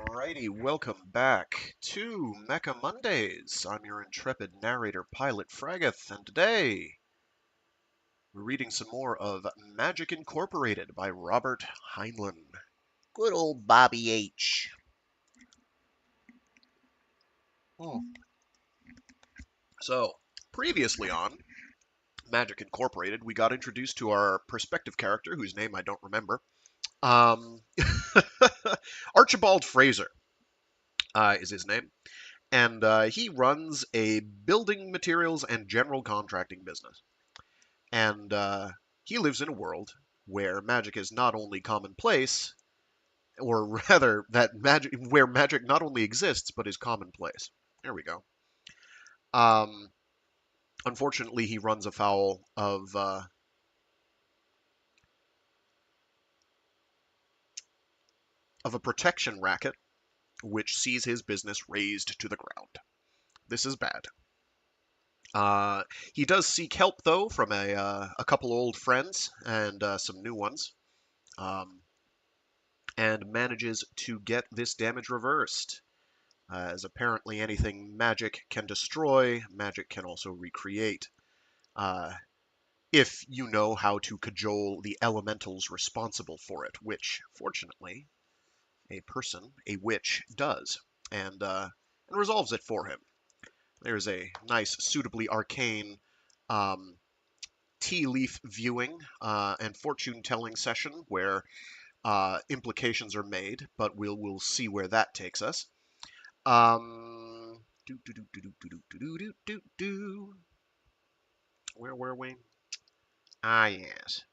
Alrighty, welcome back to Mecha Mondays. I'm your intrepid narrator, Pilot Fraggeth, and today we're reading some more of Magic Incorporated by Robert Heinlein. Good old Bobby H. So, previously on Magic Incorporated, we got introduced to our prospective character, whose name I don't remember. Um, Archibald Fraser is his name. And he runs a building materials and general contracting business. And he lives in a world where magic is not only commonplace, or rather, where magic not only exists but is commonplace. There we go. Um, Unfortunately, he runs afoul of a protection racket, which sees his business razed to the ground. This is bad. Uh, he does seek help though from a couple old friends and some new ones. Um, and manages to get this damage reversed. As apparently anything magic can destroy, magic can also recreate. Uh, if you know how to cajole the elementals responsible for it, which, fortunately, a witch, does, and resolves it for him. There's a nice, suitably arcane tea leaf viewing and fortune telling session where implications are made, but we'll see where that takes us. Do do do do do do do do do do. Where were we? Ah, yes.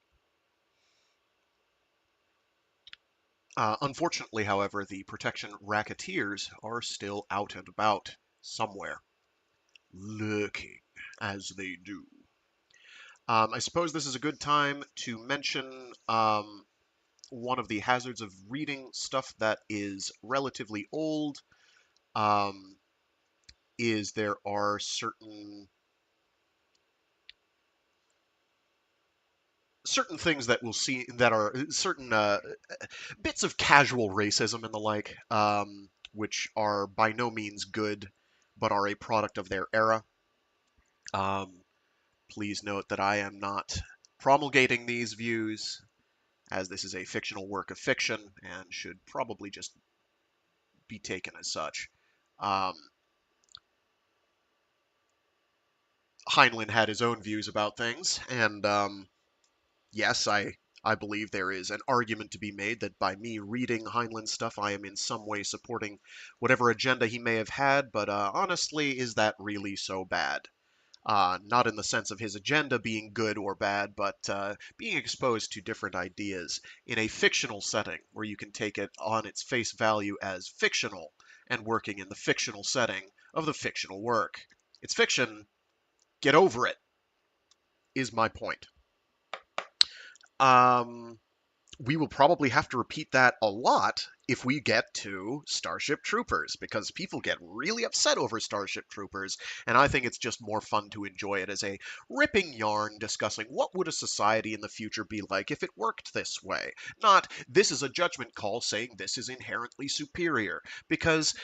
Unfortunately, however, the protection racketeers are still out and about somewhere, lurking as they do. I suppose this is a good time to mention one of the hazards of reading stuff that is relatively old. Um, is there are certain things that we'll see that are certain bits of casual racism and the like, which are by no means good, but are a product of their era. Um, Please note that I am not promulgating these views, as this is a fictional work of fiction and should probably just be taken as such. Um, Heinlein had his own views about things, and yes, I believe there is an argument to be made that by me reading Heinlein's stuff, I am in some way supporting whatever agenda he may have had, but honestly, is that really so bad? Not in the sense of his agenda being good or bad, but being exposed to different ideas in a fictional setting where you can take it on its face value as fictional and working in the fictional setting of the fictional work. It's fiction, get over it, is my point. Um, we will probably have to repeat that a lot if we get to Starship Troopers, because people get really upset over Starship Troopers, and I think it's just more fun to enjoy it as a ripping yarn discussing what would a society in the future be like if it worked this way. Not, this is a judgment call saying this is inherently superior, because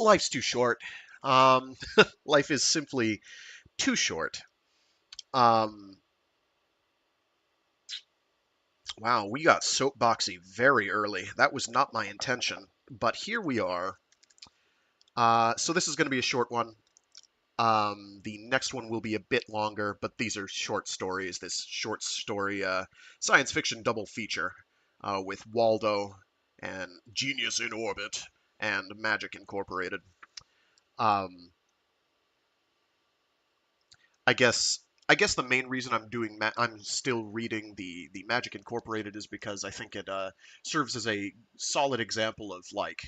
life's too short. Um, Life is simply too short. Um, Wow, we got soapboxy very early. That was not my intention, but here we are. So this is going to be a short one. The next one will be a bit longer, but these are short stories. This short story science fiction double feature with Waldo and Genius in Orbit and Magic Incorporated. Um, I guess the main reason I'm still reading the Magic Incorporated is because I think it serves as a solid example of like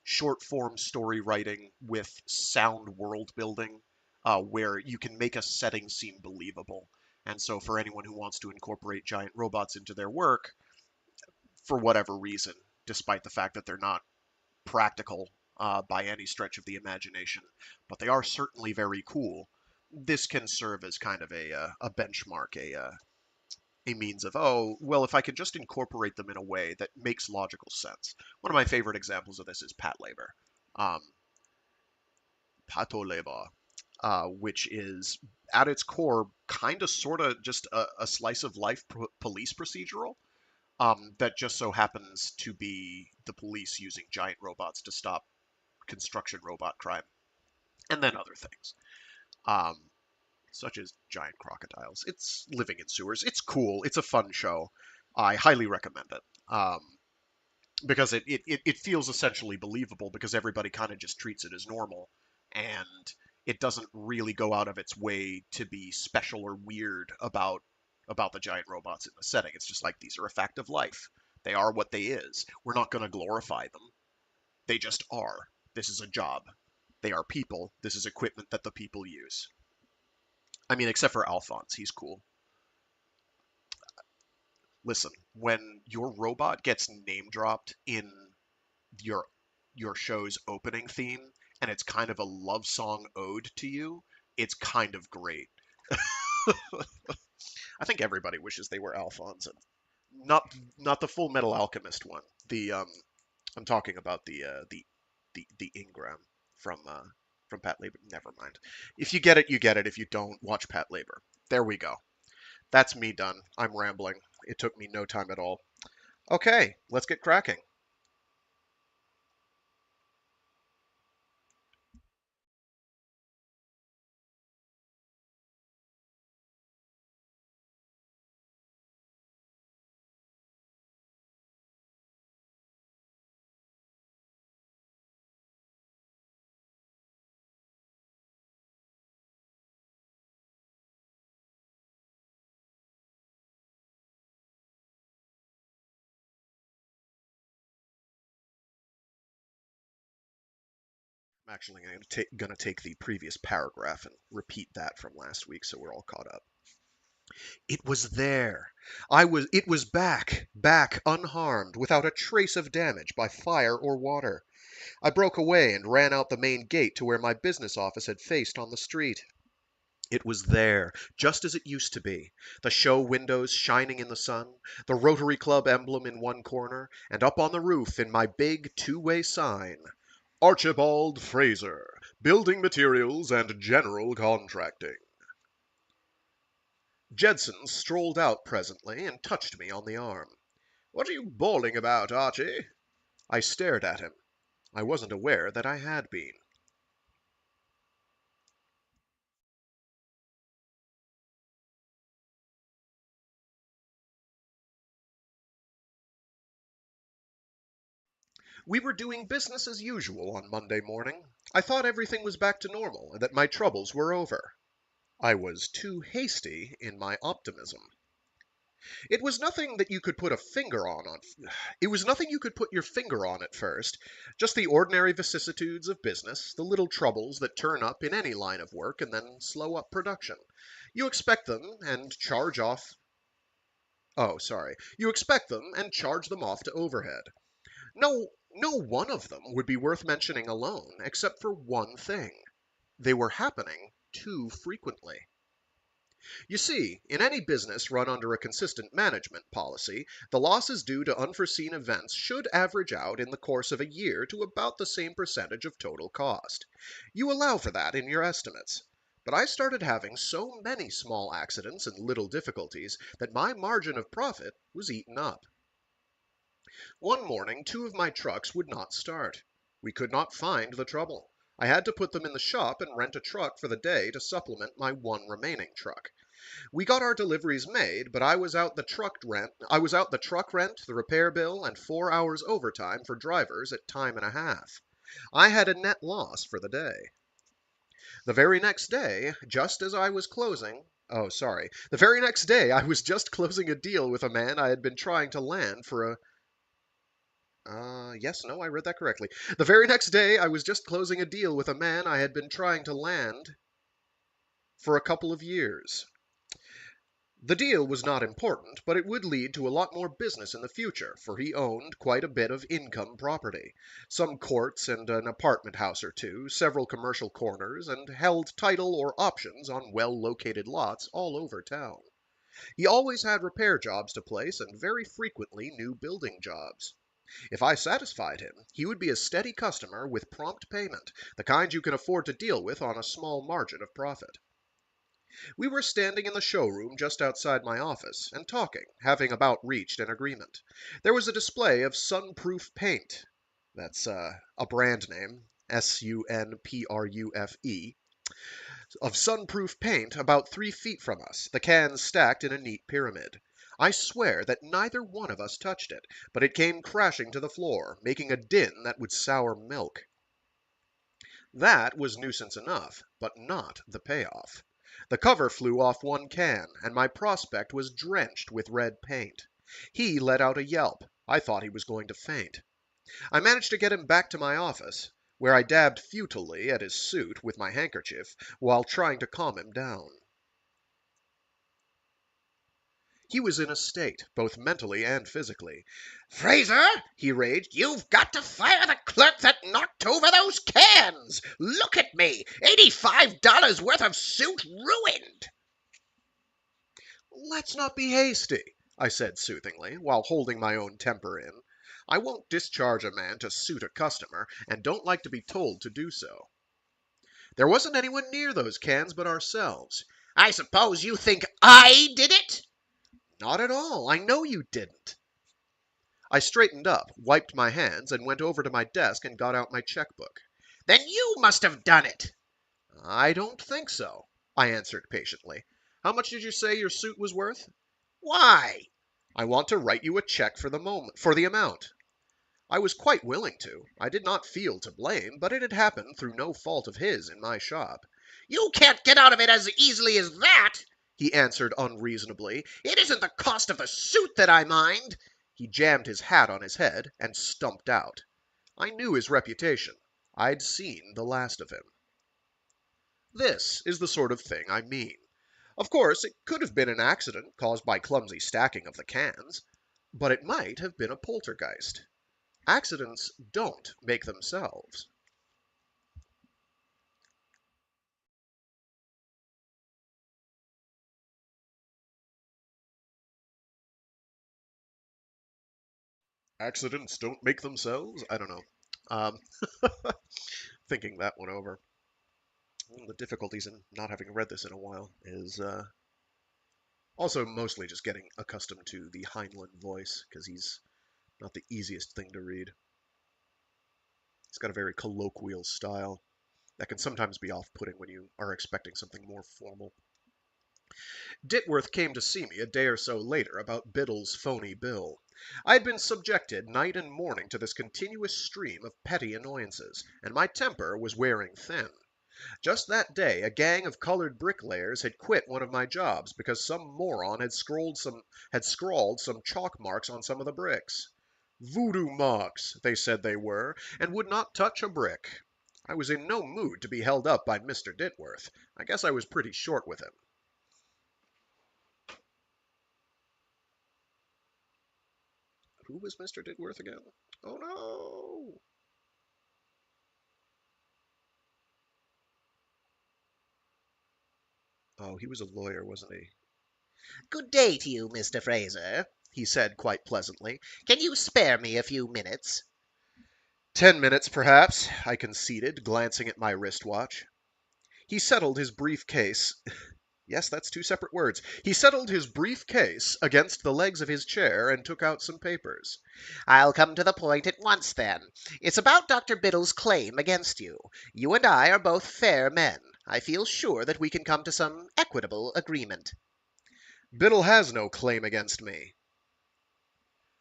short form story writing with sound world building, where you can make a setting seem believable. And so for anyone who wants to incorporate giant robots into their work for whatever reason, despite the fact that they're not practical by any stretch of the imagination, but they are certainly very cool. This can serve as kind of a benchmark, a means of, oh, well, if I could just incorporate them in a way that makes logical sense. One of my favorite examples of this is pat labor, um, pato labor, which is at its core kind of sort of just a slice of life police procedural, that just so happens to be the police using giant robots to stop construction robot crime, and then other things, um, such as giant crocodiles. It's living in sewers. It's cool. It's a fun show. I highly recommend it. Because it feels essentially believable because everybody kind of just treats it as normal, and it doesn't really go out of its way to be special or weird about the giant robots in the setting. It's just like these are a fact of life. They are what they is. We're not going to glorify them. They just are. This is a job. They are people. This is equipment that the people use. I mean, except for Alphonse, he's cool. Listen, when your robot gets name dropped in your your show's opening theme and it's kind of a love song ode to you, it's kind of great. I think everybody wishes they were Alphonse, and not the Full Metal Alchemist one. The I'm talking about the Ingram from Pat Labor. Never mind. If you get it, you get it. If you don't, watch Pat Labor. There we go. That's me done. I'm rambling. It took me no time at all. Okay, let's get cracking. I'm actually going to take the previous paragraph and repeat that from last week so we're all caught up. It was there. It was back unharmed, without a trace of damage by fire or water. I broke away and ran out the main gate to where my business office had faced on the street. It was there, just as it used to be, the show windows shining in the sun, the Rotary Club emblem in one corner, and up on the roof in my big two-way sign, Archibald Fraser, Building Materials and General Contracting. Jedson strolled out presently and touched me on the arm. "What are you bawling about, Archie?" I stared at him. I wasn't aware that I had been. We were doing business as usual on Monday morning. I thought everything was back to normal and that my troubles were over. I was too hasty in my optimism. It was nothing that you could put a finger on. It was nothing you could put your finger on at first. Just the ordinary vicissitudes of business, the little troubles that turn up in any line of work and then slow up production. You expect them and charge off. Oh, sorry. You expect them and charge them off to overhead. No one of them would be worth mentioning alone, except for one thing. They were happening too frequently. You see, in any business run under a consistent management policy, the losses due to unforeseen events should average out in the course of a year to about the same percentage of total cost. You allow for that in your estimates. But I started having so many small accidents and little difficulties that my margin of profit was eaten up. One morning, two of my trucks would not start. We could not find the trouble. I had to put them in the shop and rent a truck for the day to supplement my one remaining truck. We got our deliveries made, but I was out the truck rent, the repair bill, and 4 hours overtime for drivers at time and a half. I had a net loss for the day. The very next day, just as I was closing, oh, sorry, the very next day I was just closing a deal with a man I had been trying to land for a yes, no, I read that correctly. The very next day, I was just closing a deal with a man I had been trying to land for a couple of years. The deal was not important, but it would lead to a lot more business in the future, for he owned quite a bit of income property, some courts and an apartment house or two, several commercial corners, and held title or options on well-located lots all over town. He always had repair jobs to place and very frequently new building jobs. If I satisfied him, he would be a steady customer with prompt payment, the kind you can afford to deal with on a small margin of profit. We were standing in the showroom just outside my office and talking, having about reached an agreement. There was a display of sunproof paint. That's a brand name, Sunprufe, of sunproof paint about 3 feet from us, the cans stacked in a neat pyramid. I swear that neither one of us touched it, but it came crashing to the floor, making a din that would sour milk. That was nuisance enough, but not the payoff. The cover flew off one can, and my prospect was drenched with red paint. He let out a yelp. I thought he was going to faint. I managed to get him back to my office, where I dabbed futilely at his suit with my handkerchief while trying to calm him down. He was in a state, both mentally and physically. Fraser, he raged, you've got to fire the clerk that knocked over those cans. Look at me, $85 worth of suit ruined. Let's not be hasty, I said soothingly, while holding my own temper in. I won't discharge a man to suit a customer, and don't like to be told to do so. There wasn't anyone near those cans but ourselves. I suppose you think I did it? Not at all. I know you didn't. I straightened up, wiped my hands, and went over to my desk and got out my checkbook. Then you must have done it. I don't think so, I answered patiently. How much did you say your suit was worth? Why? I want to write you a check for the amount. I was quite willing to. I did not feel to blame, but it had happened through no fault of his in my shop. You can't get out of it as easily as that, he answered unreasonably. It isn't the cost of the suit that I mind. He jammed his hat on his head and stumped out. I knew his reputation. I'd seen the last of him. This is the sort of thing I mean. Of course, it could have been an accident caused by clumsy stacking of the cans, but it might have been a poltergeist. Accidents don't make themselves. Accidents don't make themselves? I don't know. Um, thinking that one over. One of the difficulties in not having read this in a while is also mostly just getting accustomed to the Heinlein voice, because he's not the easiest thing to read. He's got a very colloquial style that can sometimes be off-putting when you are expecting something more formal. Ditworth came to see me a day or so later about Biddle's phony bill. I had been subjected night and morning to this continuous stream of petty annoyances, and my temper was wearing thin. Just that day a gang of colored bricklayers had quit one of my jobs because some moron had scrawled some chalk marks on some of the bricks. Voodoo marks, they said they were, and would not touch a brick. I was in no mood to be held up by Mr. Ditworth. I guess I was pretty short with him. Who was Mr. Ditworth again? Oh no! Oh, he was a lawyer, wasn't he? Good day to you, Mr. Fraser, he said quite pleasantly. Can you spare me a few minutes? 10 minutes, perhaps, I conceded, glancing at my wristwatch. He settled his briefcase. Yes, that's two separate words. He settled his briefcase against the legs of his chair and took out some papers. I'll come to the point at once, then. It's about Dr. Biddle's claim against you. You and I are both fair men. I feel sure that we can come to some equitable agreement. Biddle has no claim against me.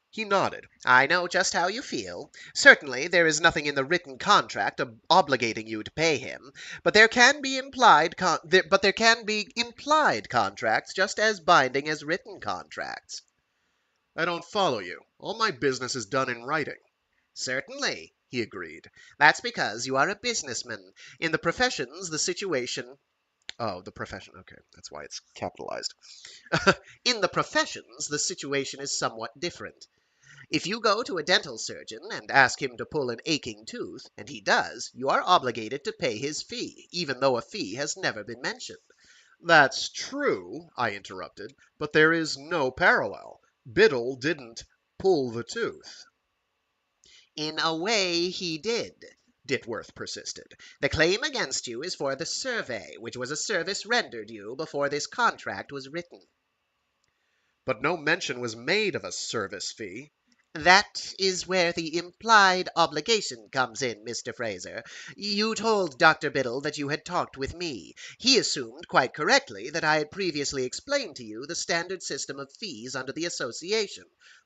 He nodded. I know just how you feel. Certainly there is nothing in the written contract obligating you to pay him, but there can be implied contracts just as binding as written contracts. I don't follow you. All my business is done in writing. Certainly, he agreed. That's because you are a businessman. In the professions, the situation... Oh, the profession. Okay, that's why it's capitalized. In the professions, the situation is somewhat different. If you go to a dental surgeon and ask him to pull an aching tooth, and he does, you are obligated to pay his fee, even though a fee has never been mentioned. That's true, I interrupted, but there is no parallel. Biddle didn't pull the tooth. In a way, he did, Ditworth persisted. The claim against you is for the survey, which was a service rendered you before this contract was written. But no mention was made of a service fee. That is where the implied obligation comes in, Mr. Fraser. You told Dr. Biddle that you had talked with me. He assumed, quite correctly, that I had previously explained to you the standard system of fees under the association.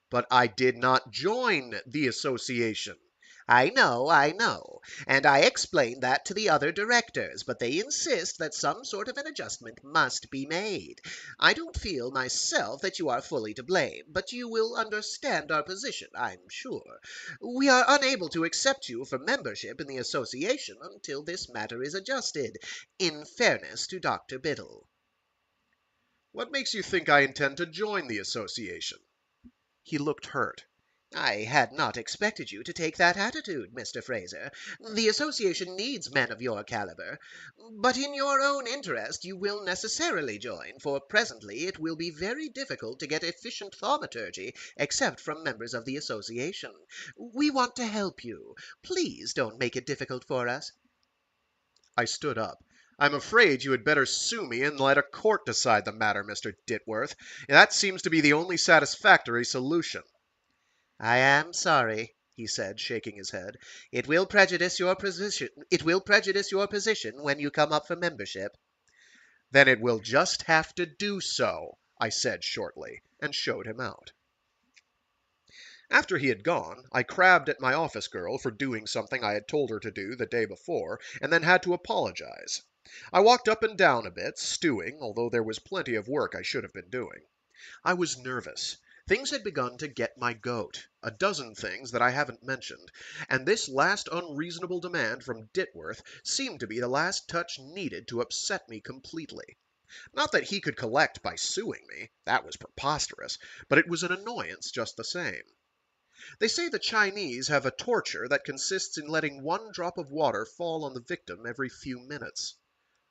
But I did not join the association. I know, and I explained that to the other directors, but they insist that some sort of an adjustment must be made. I don't feel myself that you are fully to blame, but you will understand our position, I'm sure. We are unable to accept you for membership in the association until this matter is adjusted, in fairness to Dr. Biddle. What makes you think I intend to join the association? He looked hurt. I had not expected you to take that attitude, Mr. Fraser. The association needs men of your caliber. But in your own interest you will necessarily join, for presently it will be very difficult to get efficient thaumaturgy except from members of the association. We want to help you. Please don't make it difficult for us. I stood up. I'm afraid you had better sue me and let a court decide the matter, Mr. Ditworth. That seems to be the only satisfactory solution. I am sorry, he said, shaking his head. It will prejudice your position when you come up for membership. Then it will just have to do so, I said shortly, and showed him out. After he had gone, I crabbed at my office girl for doing something I had told her to do the day before, and then had to apologize. I walked up and down a bit, stewing, although there was plenty of work I should have been doing. I was nervous. Things had begun to get my goat, a dozen things that I haven't mentioned, and this last unreasonable demand from Ditworth seemed to be the last touch needed to upset me completely. Not that he could collect by suing me, that was preposterous, but it was an annoyance just the same. They say the Chinese have a torture that consists in letting one drop of water fall on the victim every few minutes.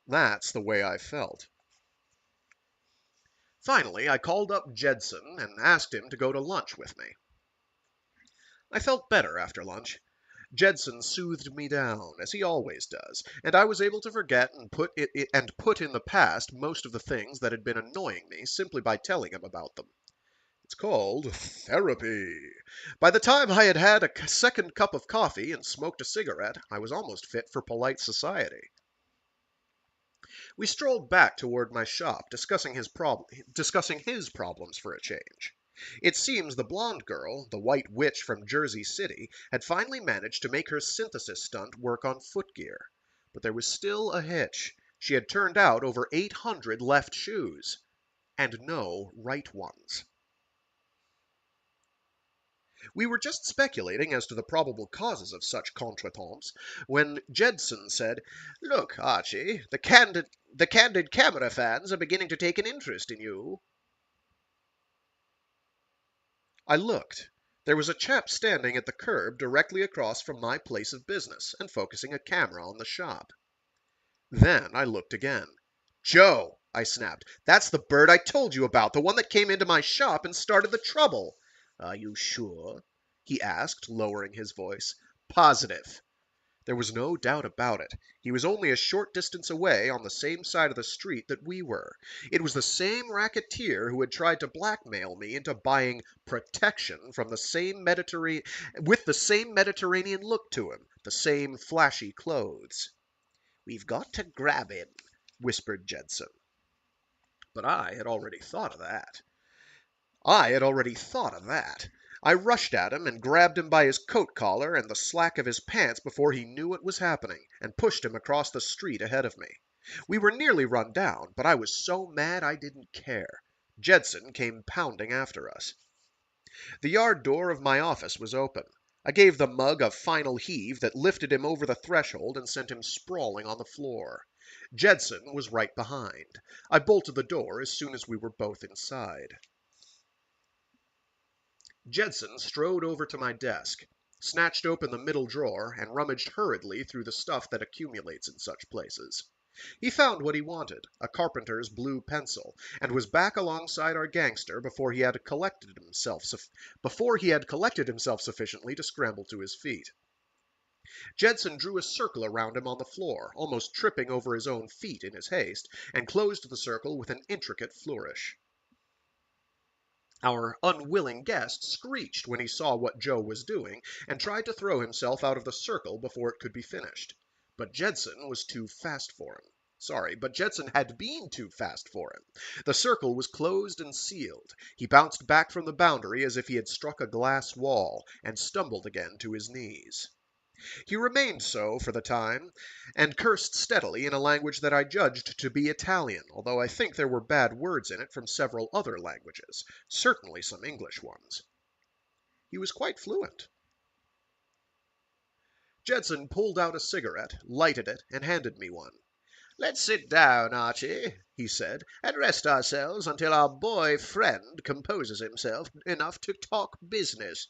That's the way I felt. Finally, I called up Jedson and asked him to go to lunch with me. I felt better after lunch. Jedson soothed me down, as he always does, and I was able to forget and put in the past most of the things that had been annoying me simply by telling him about them. It's called therapy. By the time I had had a second cup of coffee and smoked a cigarette, I was almost fit for polite society. We strolled back toward my shop, discussing his problems for a change. It seems the blonde girl, the white witch from Jersey City, had finally managed to make her synthesis stunt work on footgear. But there was still a hitch. She had turned out over 800 left shoes, and no right ones. We were just speculating as to the probable causes of such contretemps when Jedson said, "Look, Archie, the candid camera fans are beginning to take an interest in you." I looked. There was a chap standing at the curb directly across from my place of business and focusing a camera on the shop. Then I looked again. "Joe," I snapped, "that's the bird I told you about, the one that came into my shop and started the trouble." "Are you sure?" he asked, lowering his voice. "Positive." There was no doubt about it. He was only a short distance away on the same side of the street that we were. It was the same racketeer who had tried to blackmail me into buying protection from with the same Mediterranean look to him, the same flashy clothes. "We've got to grab him," whispered Jedson. But I had already thought of that. I rushed at him and grabbed him by his coat collar and the slack of his pants before he knew what was happening, and pushed him across the street ahead of me. We were nearly run down, but I was so mad I didn't care. Jedson came pounding after us. The yard door of my office was open. I gave the mug a final heave that lifted him over the threshold and sent him sprawling on the floor. Jedson was right behind. I bolted the door as soon as we were both inside. Jedson strode over to my desk, snatched open the middle drawer, and rummaged hurriedly through the stuff that accumulates in such places. He found what he wanted, a carpenter's blue pencil, and was back alongside our gangster before he had collected himself sufficiently to scramble to his feet. Jedson drew a circle around him on the floor, almost tripping over his own feet in his haste, and closed the circle with an intricate flourish. Our unwilling guest screeched when he saw what Joe was doing, and tried to throw himself out of the circle before it could be finished. But Jedson was too fast for him. Sorry, but Jedson had been too fast for him. The circle was closed and sealed. He bounced back from the boundary as if he had struck a glass wall, and stumbled again to his knees. He remained so for the time, and cursed steadily in a language that I judged to be Italian, although I think there were bad words in it from several other languages, certainly some English ones. He was quite fluent. Jedson pulled out a cigarette, lighted it, and handed me one. "Let's sit down, Archie," he said, "and rest ourselves until our boy friend composes himself enough to talk business."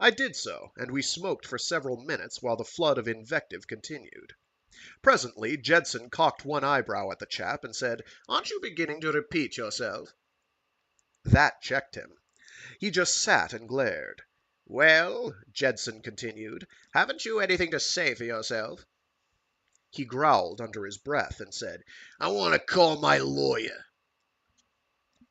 I did so, and we smoked for several minutes while the flood of invective continued. Presently Jedson cocked one eyebrow at the chap and said, "Aren't you beginning to repeat yourself?" That checked him. He just sat and glared. "Well," Jedson continued, "haven't you anything to say for yourself?" He growled under his breath and said, "I want to call my lawyer."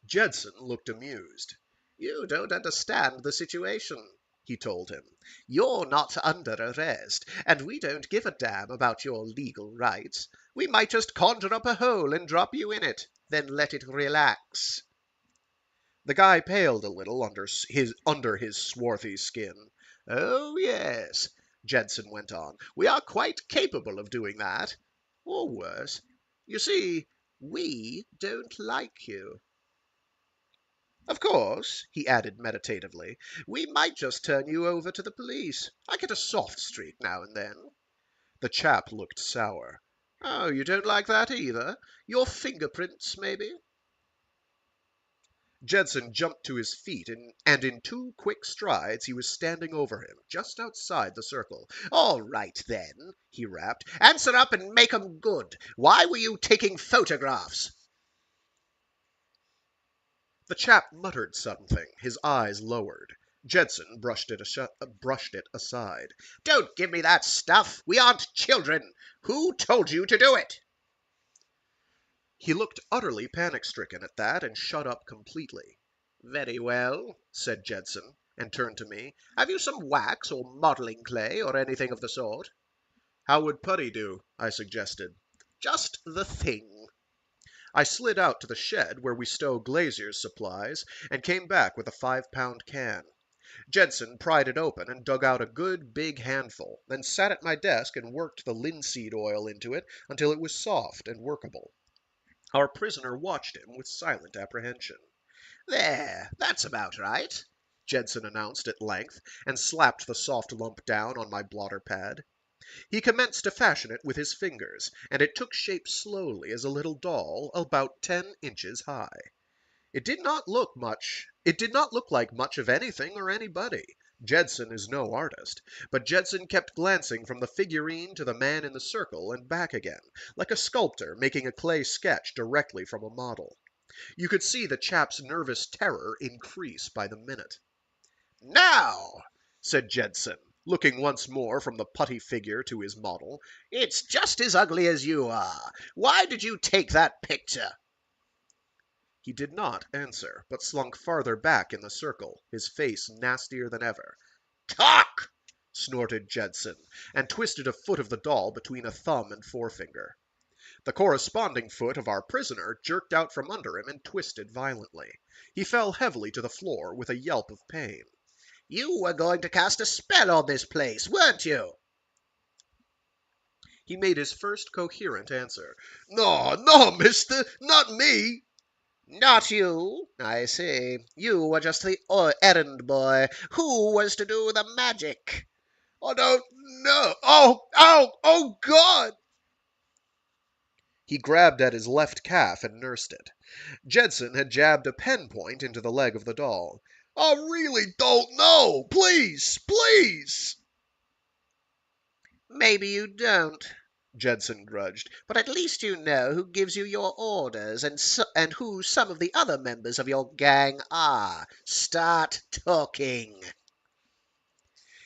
Jedson looked amused. "You don't understand the situation," he told him. "You're not under arrest, and we don't give a damn about your legal rights. We might just conjure up a hole and drop you in it, then let it relax." The guy paled a little under his swarthy skin. "Oh, yes," Jedson went on, "we are quite capable of doing that. Or worse. You see, we don't like you. Of course," he added meditatively, "we might just turn you over to the police. I get a soft streak now and then." The chap looked sour. "Oh, you don't like that either? Your fingerprints, maybe?" Jedson jumped to his feet, and in two quick strides he was standing over him, just outside the circle. "All right, then," he rapped. "Answer up and make 'em good. Why were you taking photographs?" The chap muttered something, his eyes lowered. Jedson brushed it aside. "Don't give me that stuff! We aren't children! Who told you to do it?" He looked utterly panic-stricken at that, and shut up completely. "Very well," said Jedson, and turned to me. "Have you some wax or modelling clay, or anything of the sort?" "How would putty do?" I suggested. "Just the thing." I slid out to the shed where we stow glazier's supplies, and came back with a 5-pound can. Jedson pried it open and dug out a good big handful, then sat at my desk and worked the linseed oil into it until it was soft and workable. Our prisoner watched him with silent apprehension. "There, that's about right," Jedson announced at length, and slapped the soft lump down on my blotter pad. He commenced to fashion it with his fingers, and it took shape slowly as a little doll about 10 inches high. It did not look like much of anything or anybody. Jedson is no artist, but Jedson kept glancing from the figurine to the man in the circle and back again, like a sculptor making a clay sketch directly from a model. You could see the chap's nervous terror increase by the minute. "Now," said Jedson, looking once more from the putty figure to his model, "it's just as ugly as you are. Why did you take that picture?" He did not answer, but slunk farther back in the circle, his face nastier than ever. "Talk!" snorted Jedson, and twisted a foot of the doll between a thumb and forefinger. The corresponding foot of our prisoner jerked out from under him and twisted violently. He fell heavily to the floor with a yelp of pain. "You were going to cast a spell on this place, weren't you?" He made his first coherent answer. "No, no, mister, not me." "Not you, I see. You were just the errand boy. Who was to do the magic?" "I don't know. Oh, God!" He grabbed at his left calf and nursed it. Jedson had jabbed a pen point into the leg of the doll. "I really don't know. Please, please." "Maybe you don't. Judson grudged. "But at least you know who gives you your orders and who some of the other members of your gang are. Start talking."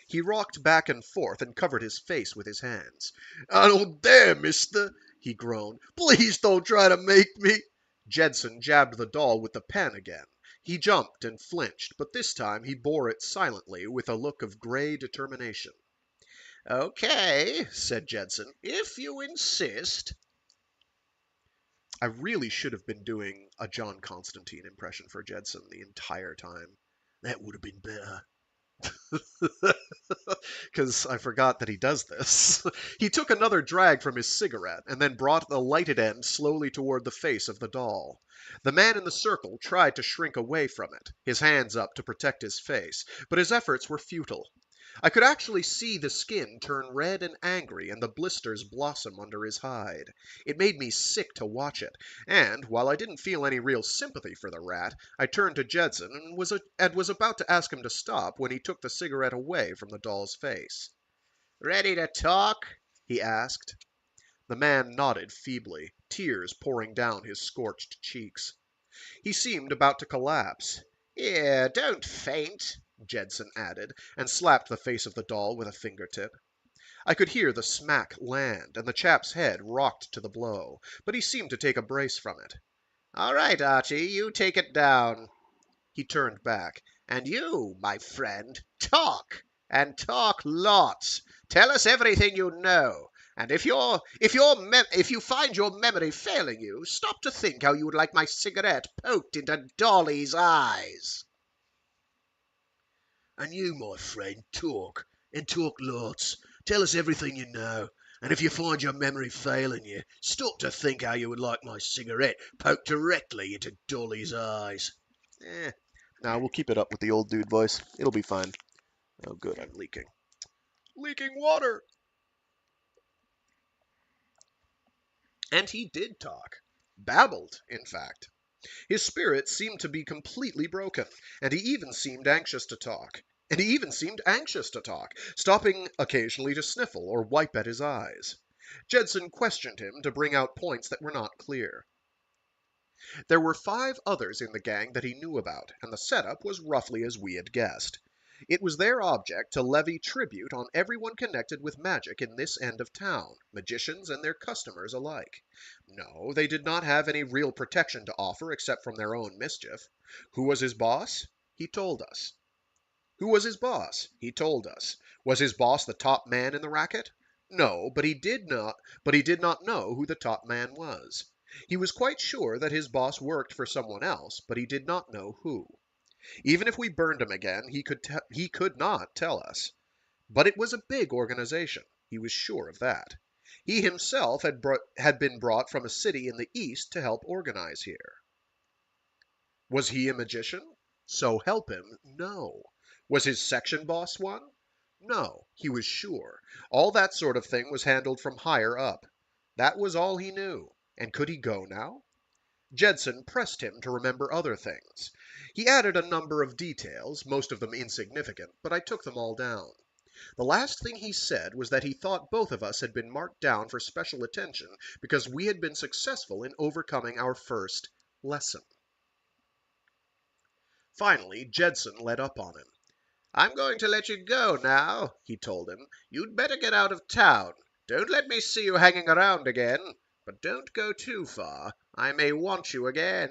He rocked back and forth and covered his face with his hands. "I don't dare, mister," he groaned. "Please don't try to make me." Jedson jabbed the doll with the pen again. He jumped and flinched, but this time he bore it silently with a look of gray determination. "Okay," said Jedson, "if you insist." I really should have been doing a John Constantine impression for Jedson the entire time. That would have been better. Because I forgot that he does this. He took another drag from his cigarette and then brought the lighted end slowly toward the face of the doll. The man in the circle tried to shrink away from it, his hands up to protect his face, but his efforts were futile. I could actually see the skin turn red and angry and the blisters blossom under his hide. It made me sick to watch it, and, while I didn't feel any real sympathy for the rat, I turned to Jedson and was about to ask him to stop when he took the cigarette away from the doll's face. "Ready to talk?" he asked. The man nodded feebly, tears pouring down his scorched cheeks. He seemed about to collapse. "Here, don't faint," Jedson added, and slapped the face of the doll with a fingertip. I could hear the smack land, and the chap's head rocked to the blow, but he seemed to take a brace from it. "All right, Archie, you take it down." He turned back. "And you, my friend, talk, and talk lots. Tell us everything you know. And if you find your memory failing you, stop to think how you would like my cigarette poked into Dolly's eyes." "And you, my friend, talk, and talk lots. Tell us everything you know. And if you find your memory failing you, stop to think how you would like my cigarette poked directly into Dolly's eyes." Now we'll keep it up with the old dude voice. It'll be fine. Oh, good, I'm leaking. Leaking water! And he did talk. Babbled, in fact. His spirit seemed to be completely broken, and he even seemed anxious to talk. Stopping occasionally to sniffle or wipe at his eyes. Jedson questioned him to bring out points that were not clear. There were 5 others in the gang that he knew about, and the setup was roughly as we had guessed. It was their object to levy tribute on everyone connected with magic in this end of town, magicians and their customers alike. No, they did not have any real protection to offer except from their own mischief. Who was his boss? He told us. Who was his boss? He told us. Was his boss the top man in the racket? No, but he did not know who the top man was. He was quite sure that his boss worked for someone else, but he did not know who. Even if we burned him again, he could not tell us. But it was a big organization. He was sure of that. He himself had been brought from a city in the east to help organize here. Was he a magician? So help him, no. Was his section boss one? No, he was sure. All that sort of thing was handled from higher up. That was all he knew. And could he go now? Jedson pressed him to remember other things. He added a number of details, most of them insignificant, but I took them all down. The last thing he said was that he thought both of us had been marked down for special attention because we had been successful in overcoming our first lesson. Finally, Jedson let up on him. "I'm going to let you go now," he told him. "You'd better get out of town. Don't let me see you hanging around again. But don't go too far. I may want you again."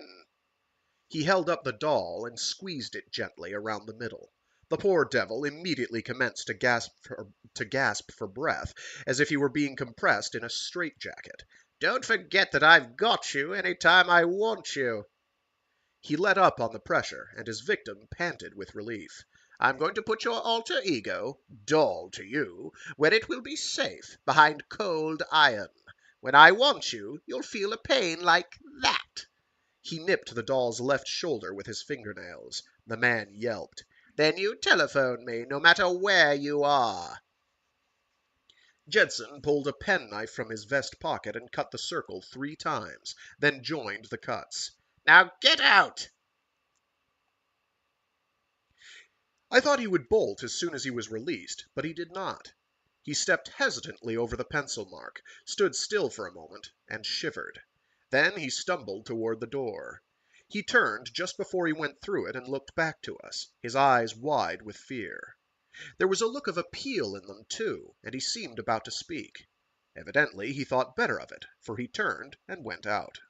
He held up the doll and squeezed it gently around the middle. The poor devil immediately commenced to gasp for breath, as if he were being compressed in a straitjacket. "Don't forget that I've got you any time I want you." He let up on the pressure, and his victim panted with relief. "I'm going to put your alter ego, doll to you, where it will be safe, behind cold iron. When I want you, you'll feel a pain like that." He nipped the doll's left shoulder with his fingernails. The man yelped. "Then you telephone me, no matter where you are." Jedson pulled a penknife from his vest pocket and cut the circle 3 times, then joined the cuts. "Now get out!" I thought he would bolt as soon as he was released, but he did not. He stepped hesitantly over the pencil mark, stood still for a moment, and shivered. Then he stumbled toward the door. He turned just before he went through it and looked back to us, his eyes wide with fear. There was a look of appeal in them, too, and he seemed about to speak. Evidently he thought better of it, for he turned and went out.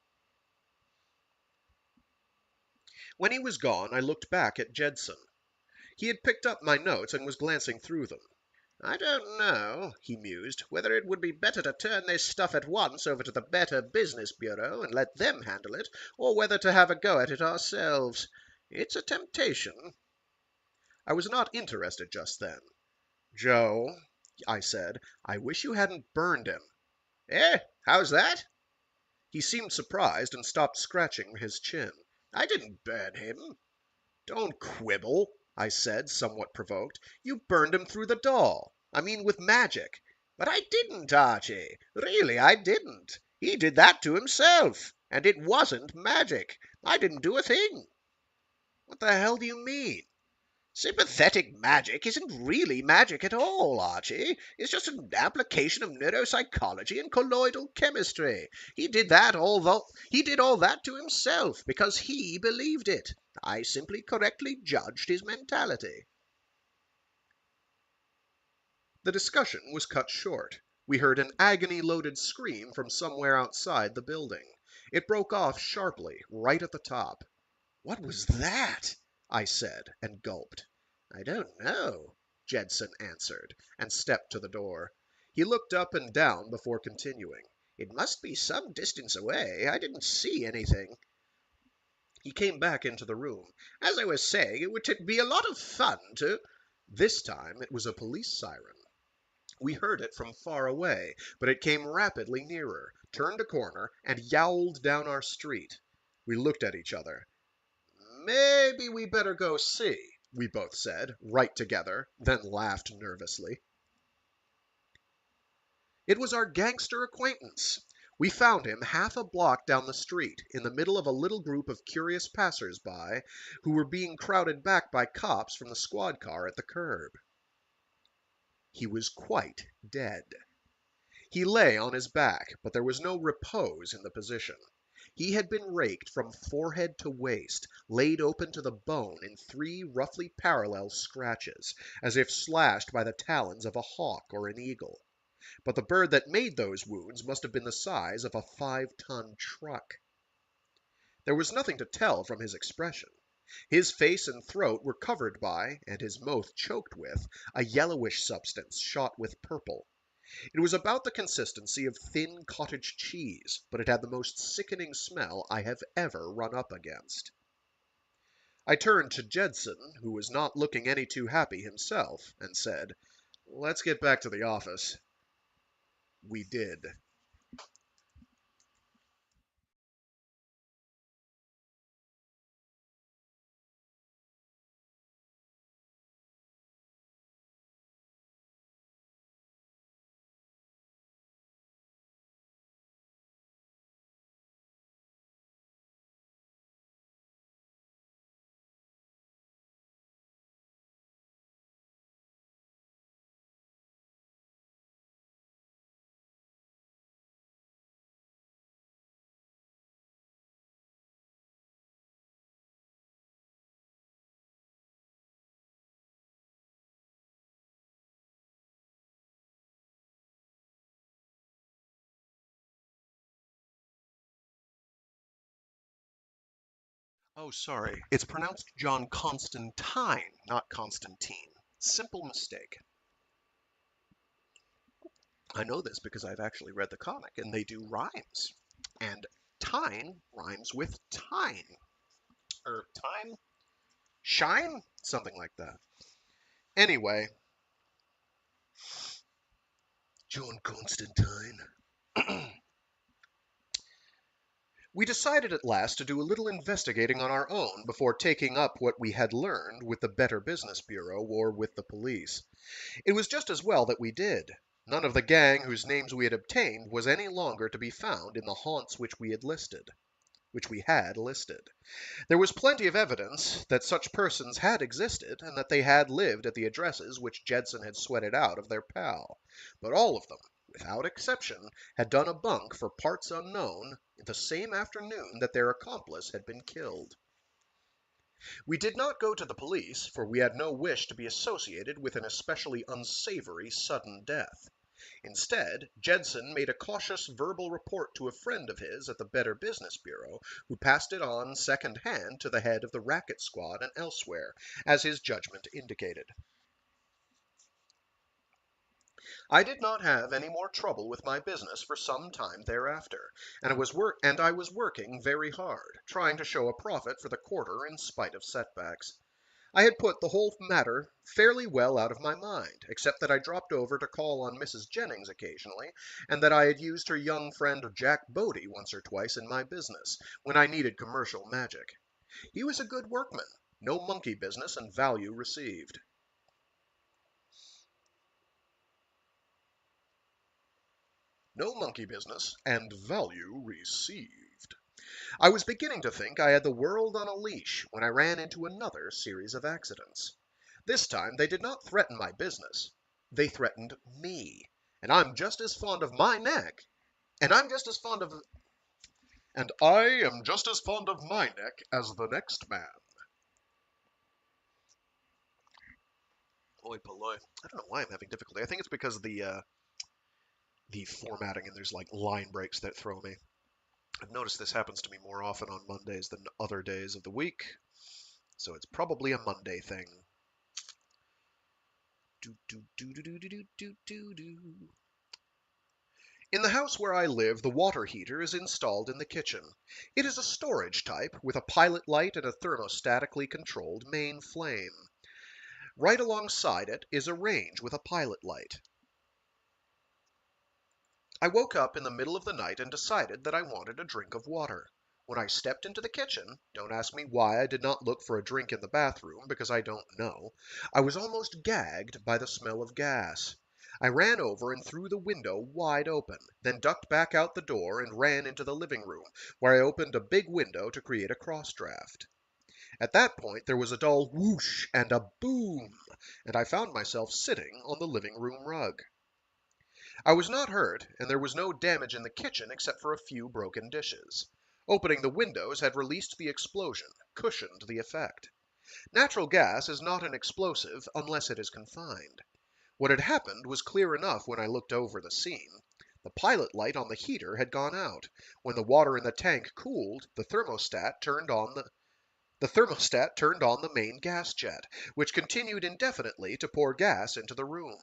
When he was gone, I looked back at Jedson. He had picked up my notes and was glancing through them. I don't know, he mused, whether it would be better to turn this stuff at once over to the Better Business Bureau and let them handle it, or whether to have a go at it ourselves. It's a temptation. I was not interested just then. Joe, I said, I wish you hadn't burned him. Eh? How's that? He seemed surprised and stopped scratching his chin. I didn't burn him. Don't quibble, I said, somewhat provoked. You burned him through the doll. I mean, with magic. But I didn't, Archie. Really, I didn't. He did that to himself. And it wasn't magic. I didn't do a thing. What the hell do you mean? Sympathetic magic isn't really magic at all, Archie. It's just an application of neuropsychology and colloidal chemistry. He did all that to himself because he believed it. I simply correctly judged his mentality. The discussion was cut short. We heard an agony-loaded scream from somewhere outside the building. It broke off sharply, right at the top. What was that? I said, and gulped. I don't know, Jedson answered, and stepped to the door. He looked up and down before continuing. It must be some distance away. I didn't see anything. He came back into the room. As I was saying, it would be a lot of fun to... This time it was a police siren. We heard it from far away, but it came rapidly nearer, turned a corner, and yowled down our street. We looked at each other. Maybe we better go see, we both said, right together, then laughed nervously. It was our gangster acquaintance. We found him half a block down the street, in the middle of a little group of curious passers-by who were being crowded back by cops from the squad car at the curb. He was quite dead. He lay on his back, but there was no repose in the position. He had been raked from forehead to waist, laid open to the bone in 3 roughly parallel scratches, as if slashed by the talons of a hawk or an eagle. But the bird that made those wounds must have been the size of a 5-ton truck. There was nothing to tell from his expression. His face and throat were covered by, and his mouth choked with, a yellowish substance shot with purple. It was about the consistency of thin cottage cheese, but it had the most sickening smell I have ever run up against. I turned to Jedson, who was not looking any too happy himself, and said, "Let's get back to the office." We did. Oh, sorry. It's pronounced John Constantine, not Constantine. Simple mistake. I know this because I've actually read the comic, and they do rhymes. And tine rhymes with tine. Or time? Shine? Something like that. Anyway. John Constantine. We decided at last to do a little investigating on our own before taking up what we had learned with the Better Business Bureau or with the police. It was just as well that we did. None of the gang whose names we had obtained was any longer to be found in the haunts which we had listed. which we had listed. There was plenty of evidence that such persons had existed and that they had lived at the addresses which Jedson had sweated out of their pal, but all of them, without exception, had done a bunk for parts unknown the same afternoon that their accomplice had been killed. We did not go to the police, for we had no wish to be associated with an especially unsavory sudden death. Instead, Jedson made a cautious verbal report to a friend of his at the Better Business Bureau, who passed it on second hand to the head of the racket squad and elsewhere, as his judgment indicated. I did not have any more trouble with my business for some time thereafter, and I was working very hard, trying to show a profit for the quarter in spite of setbacks. I had put the whole matter fairly well out of my mind, except that I dropped over to call on Mrs. Jennings occasionally, and that I had used her young friend Jack Bodie once or twice in my business, when I needed commercial magic. He was a good workman, no monkey business, and value received. No monkey business, and value received. I was beginning to think I had the world on a leash when I ran into another series of accidents. This time they did not threaten my business. They threatened me. And I'm just as fond of my neck. And I'm just as fond of... And I am just as fond of my neck as the next man. Oi polloi. I don't know why I'm having difficulty. I think it's because of the formatting and there's like line breaks that throw me. I've noticed this happens to me more often on Mondays than other days of the week, so it's probably a Monday thing. In the house where I live, the water heater is installed in the kitchen. It is a storage type with a pilot light and a thermostatically controlled main flame. Right alongside it is a range with a pilot light. I woke up in the middle of the night and decided that I wanted a drink of water. When I stepped into the kitchen, don't ask me why I did not look for a drink in the bathroom, because I don't know, I was almost gagged by the smell of gas. I ran over and threw the window wide open, then ducked back out the door and ran into the living room, where I opened a big window to create a cross draft. At that point there was a dull whoosh and a boom, and I found myself sitting on the living room rug. I was not hurt, and there was no damage in the kitchen except for a few broken dishes. Opening the windows had released the explosion, cushioned the effect. Natural gas is not an explosive unless it is confined. What had happened was clear enough when I looked over the scene. The pilot light on the heater had gone out. When the water in the tank cooled, the thermostat turned on the main gas jet, which continued indefinitely to pour gas into the room.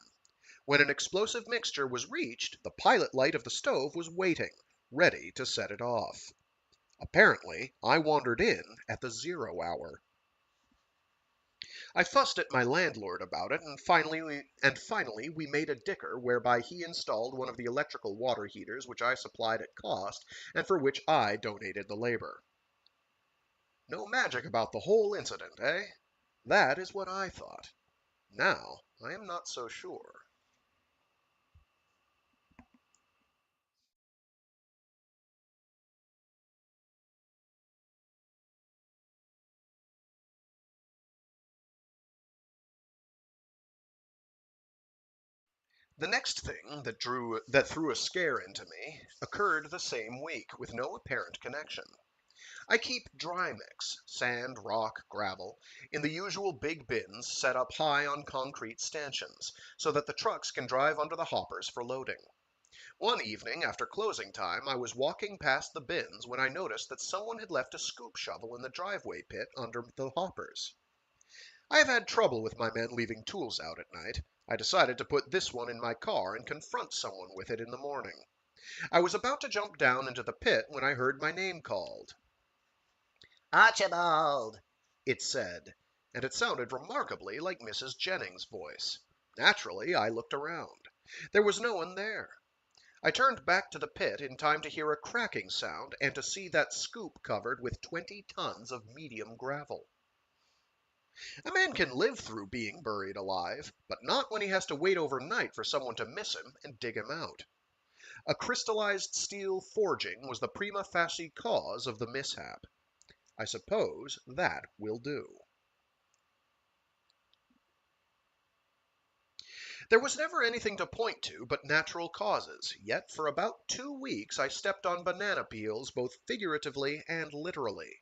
When an explosive mixture was reached, the pilot light of the stove was waiting, ready to set it off. Apparently, I wandered in at the 0 hour. I fussed at my landlord about it, and finally we made a dicker whereby he installed one of the electrical water heaters which I supplied at cost, and for which I donated the labor. No magic about the whole incident, eh? That is what I thought. Now, I am not so sure. The next thing that threw a scare into me occurred the same week, with no apparent connection. I keep dry mix, sand, rock, gravel, in the usual big bins set up high on concrete stanchions, so that the trucks can drive under the hoppers for loading. One evening after closing time, I was walking past the bins when I noticed that someone had left a scoop shovel in the driveway pit under the hoppers. I have had trouble with my men leaving tools out at night. I decided to put this one in my car and confront someone with it in the morning. I was about to jump down into the pit when I heard my name called. Archibald, It said, and it sounded remarkably like Mrs. Jennings' voice. Naturally, I looked around. There was no one there. I turned back to the pit in time to hear a cracking sound and to see that scoop covered with 20 tons of medium gravel. A man can live through being buried alive, but not when he has to wait overnight for someone to miss him and dig him out. A crystallized steel forging was the prima facie cause of the mishap. I suppose that will do. There was never anything to point to but natural causes, yet for about 2 weeks I stepped on banana peels both figuratively and literally.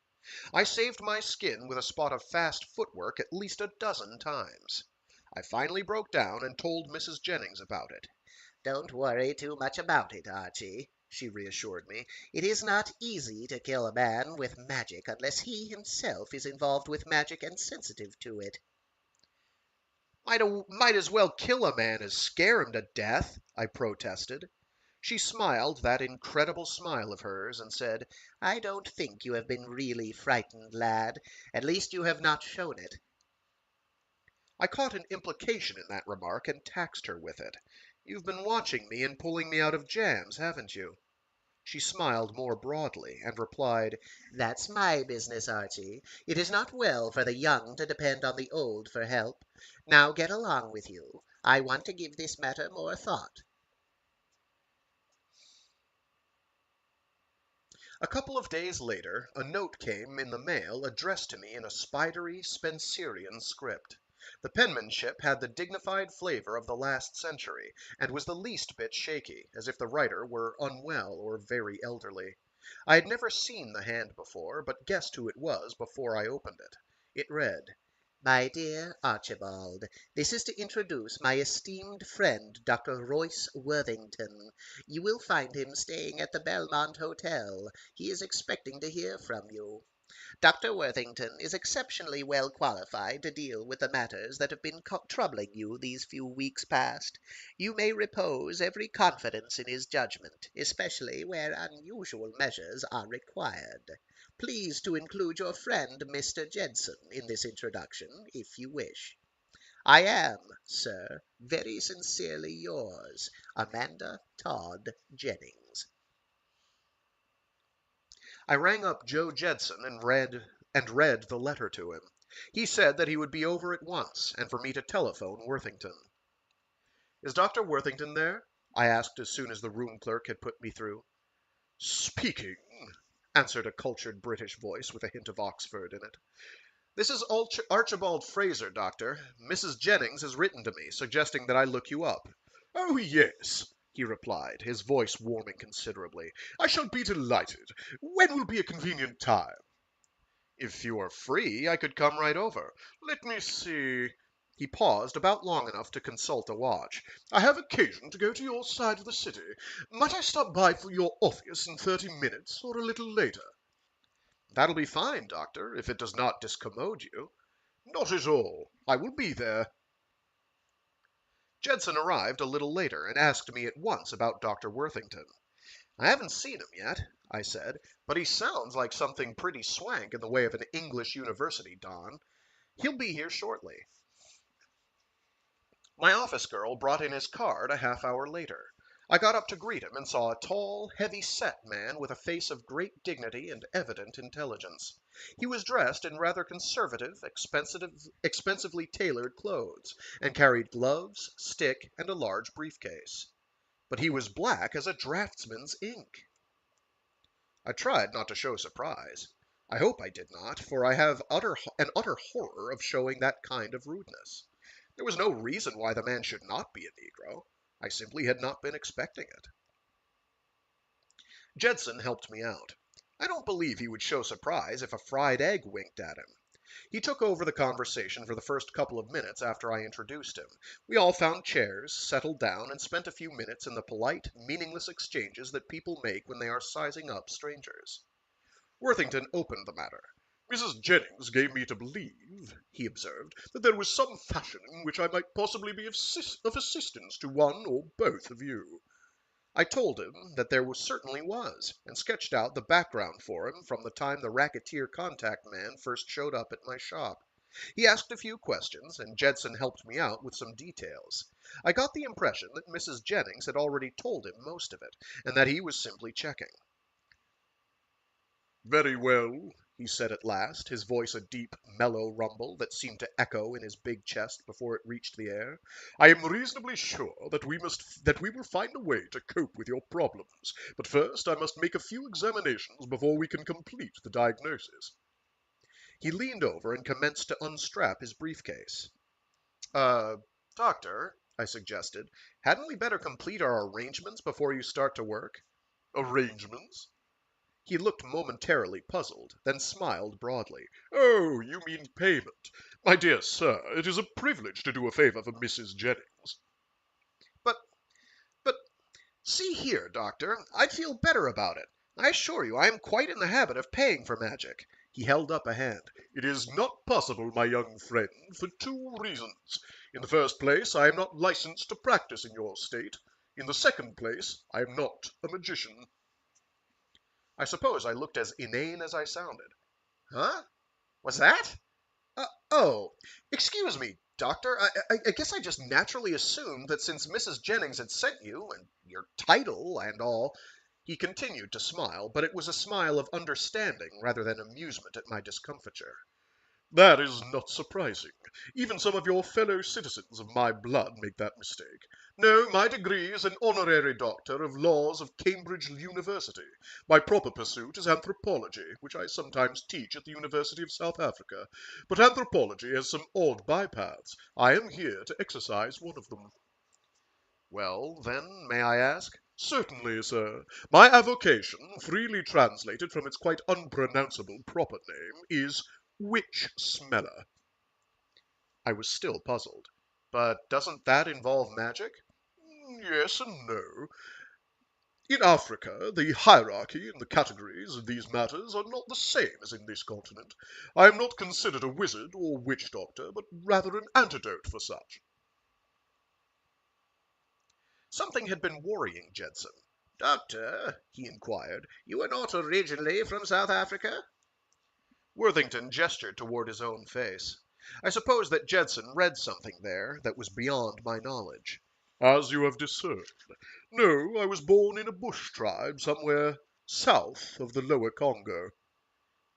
I saved my skin with a spot of fast footwork at least a dozen times. I finally broke down and told Mrs. Jennings about it. Don't worry too much about it, Archie, she reassured me. It is not easy to kill a man with magic unless he himself is involved with magic and sensitive to it. Might as well kill a man as scare him to death, I protested. She smiled that incredible smile of hers and said, I don't think you have been really frightened, lad. At least you have not shown it. I caught an implication in that remark and taxed her with it. You've been watching me and pulling me out of jams, haven't you? She smiled more broadly and replied, That's my business, Archie. It is not well for the young to depend on the old for help. Now get along with you. I want to give this matter more thought. A couple of days later, a note came in the mail addressed to me in a spidery Spencerian script. The penmanship had the dignified flavor of the last century, and was the least bit shaky, as if the writer were unwell or very elderly. I had never seen the hand before, but guessed who it was before I opened it. It read, My dear Archibald, this is to introduce my esteemed friend, Dr. Royce Worthington. You will find him staying at the Belmont Hotel. He is expecting to hear from you. Dr. Worthington is exceptionally well qualified to deal with the matters that have been troubling you these few weeks past. You may repose every confidence in his judgment, especially where unusual measures are required. Please to include your friend Mr. Jensen in this introduction, if you wish. I am, sir, very sincerely yours, Amanda Todd Jennings. I rang up Joe Jedson and read the letter to him. He said that he would be over at once, and for me to telephone Worthington. Is Dr. Worthington there? I asked as soon as the room clerk had put me through. Speaking, answered a cultured British voice with a hint of Oxford in it. This is Archibald Fraser, Doctor. Mrs. Jennings has written to me, suggesting that I look you up. Oh, yes, he replied, his voice warming considerably. I shall be delighted. When will be a convenient time? If you are free, I could come right over. Let me see. He paused about long enough to consult a watch. I have occasion to go to your side of the city. Might I stop by for your office in 30 minutes, or a little later? That'll be fine, Doctor, if it does not discommode you. Not at all. I will be there. Jedson arrived a little later and asked me at once about Dr. Worthington. I haven't seen him yet, I said, but he sounds like something pretty swank in the way of an English university don. He'll be here shortly. My office girl brought in his card a half-hour later. I got up to greet him and saw a tall, heavy-set man with a face of great dignity and evident intelligence. He was dressed in rather conservative, expensively tailored clothes, and carried gloves, stick, and a large briefcase. But he was black as a draftsman's ink. I tried not to show surprise. I hope I did not, for I have an utter horror of showing that kind of rudeness. There was no reason why the man should not be a Negro. I simply had not been expecting it. Jedson helped me out. I don't believe he would show surprise if a fried egg winked at him. He took over the conversation for the first couple of minutes after I introduced him. We all found chairs, settled down, and spent a few minutes in the polite, meaningless exchanges that people make when they are sizing up strangers. Worthington opened the matter. Mrs. Jennings gave me to believe, he observed, that there was some fashion in which I might possibly be of assistance to one or both of you. I told him that there certainly was, and sketched out the background for him from the time the racketeer contact man first showed up at my shop. He asked a few questions, and Jedson helped me out with some details. I got the impression that Mrs. Jennings had already told him most of it, and that he was simply checking. Very well, he said at last, his voice a deep, mellow rumble that seemed to echo in his big chest before it reached the air. "I am reasonably sure that we will find a way to cope with your problems, but first I must make a few examinations before we can complete the diagnosis." He leaned over and commenced to unstrap his briefcase. Uh, Doctor, I suggested, hadn't we better complete our arrangements before you start to work? Arrangements? He looked momentarily puzzled, then smiled broadly. "Oh, you mean payment. My dear sir, it is a privilege to do a favor for Mrs. Jennings." But, but, see here, Doctor, I'd feel better about it. I assure you I am quite in the habit of paying for magic. He held up a hand. "It is not possible, my young friend, for two reasons. In the first place, I am not licensed to practice in your state. In the second place, I am not a magician." I suppose I looked as inane as I sounded. "Huh? Was that? Oh, excuse me, Doctor. I guess I just naturally assumed that since Mrs. Jennings had sent you, and your title and all—" He continued to smile, but it was a smile of understanding rather than amusement at my discomfiture. "That is not surprising. Even some of your fellow citizens of my blood make that mistake. No, my degree is an honorary doctor of laws of Cambridge University. My proper pursuit is anthropology, which I sometimes teach at the University of South Africa. But anthropology has some odd bypaths. I am here to exercise one of them." "Well, then, may I ask?" "Certainly, sir. My avocation, freely translated from its quite unpronounceable proper name, is witch-smeller." I was still puzzled. "But doesn't that involve magic?" "Yes and no. In Africa, the hierarchy and the categories of these matters are not the same as in this continent. I am not considered a wizard or witch-doctor, but rather an antidote for such." Something had been worrying Judson. Doctor, he inquired, you are not originally from South Africa? Worthington gestured toward his own face. I suppose that Judson read something there that was beyond my knowledge. "As you have discerned. No, I was born in a bush tribe somewhere south of the lower Congo."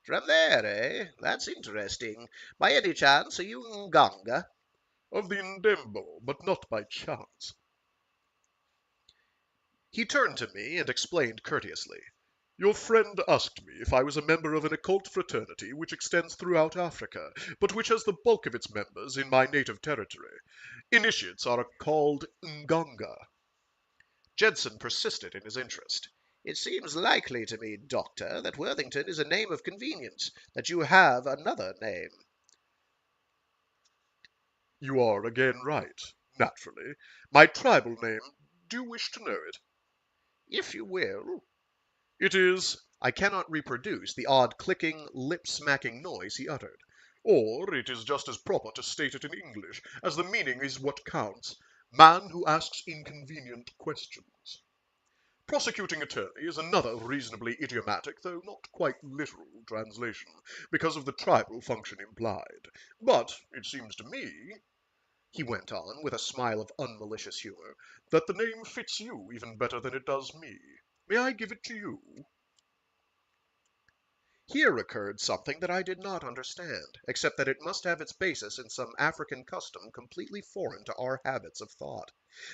From there, eh? That's interesting. By any chance, are you Nganga? "Of the Ndembo, but not by chance." He turned to me and explained courteously. "Your friend asked me if I was a member of an occult fraternity which extends throughout Africa, but which has the bulk of its members in my native territory. Initiates are called Nganga." Judson persisted in his interest. It seems likely to me, Doctor, that Worthington is a name of convenience, that you have another name. "You are again right, naturally. My tribal name, do you wish to know it?" If you will. "It is—" I cannot reproduce the odd clicking, lip-smacking noise he uttered. "Or it is just as proper to state it in English, as the meaning is what counts. Man who asks inconvenient questions. Prosecuting attorney is another reasonably idiomatic, though not quite literal, translation, because of the tribal function implied. But it seems to me," he went on, with a smile of unmalicious humor, "that the name fits you even better than it does me. May I give it to you?" Here occurred something that I did not understand, except that it must have its basis in some African custom completely foreign to our habits of thought.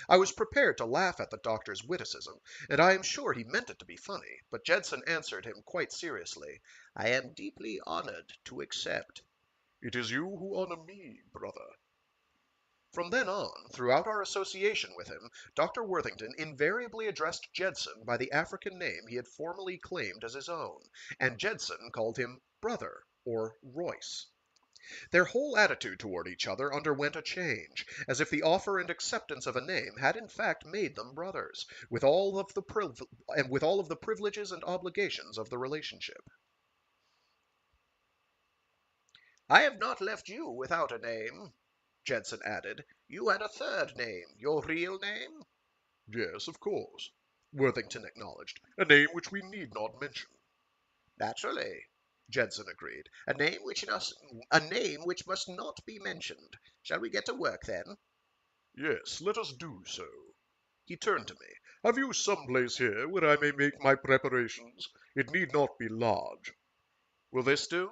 I was prepared to laugh at the doctor's witticism, and I am sure he meant it to be funny, but Judson answered him quite seriously. I am deeply honored to accept. "It is you who honor me, brother." From then on, throughout our association with him, Dr. Worthington invariably addressed Judson by the African name he had formerly claimed as his own, and Judson called him brother or Royce. Their whole attitude toward each other underwent a change, as if the offer and acceptance of a name had in fact made them brothers, with all of the privileges and obligations of the relationship. I have not left you without a name, Judson added. You had a third name, your real name? "Yes, of course," Worthington acknowledged, "a name which we need not mention." Naturally, Judson agreed. A name which must not be mentioned. Shall we get to work, then? "Yes, let us do so." He turned to me. "Have you some place here where I may make my preparations? It need not be large." Will this do?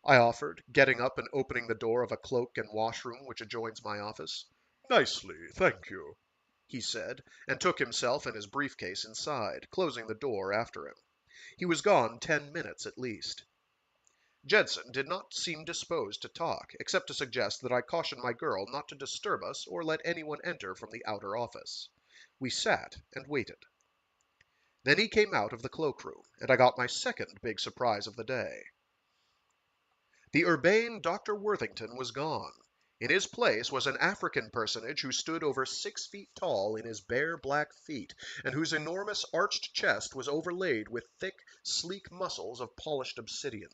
I offered, getting up and opening the door of a cloak and washroom which adjoins my office. Nicely, thank you, He said, and took himself and his briefcase inside, closing the door after him. He was gone 10 minutes at least. Jedson did not seem disposed to talk, except to suggest that I caution my girl not to disturb us or let anyone enter from the outer office. We sat and waited. Then he came out of the cloakroom, and I got my second big surprise of the day. The urbane Dr. Worthington was gone. In his place was an African personage who stood over 6 feet tall in his bare black feet, and whose enormous arched chest was overlaid with thick, sleek muscles of polished obsidian.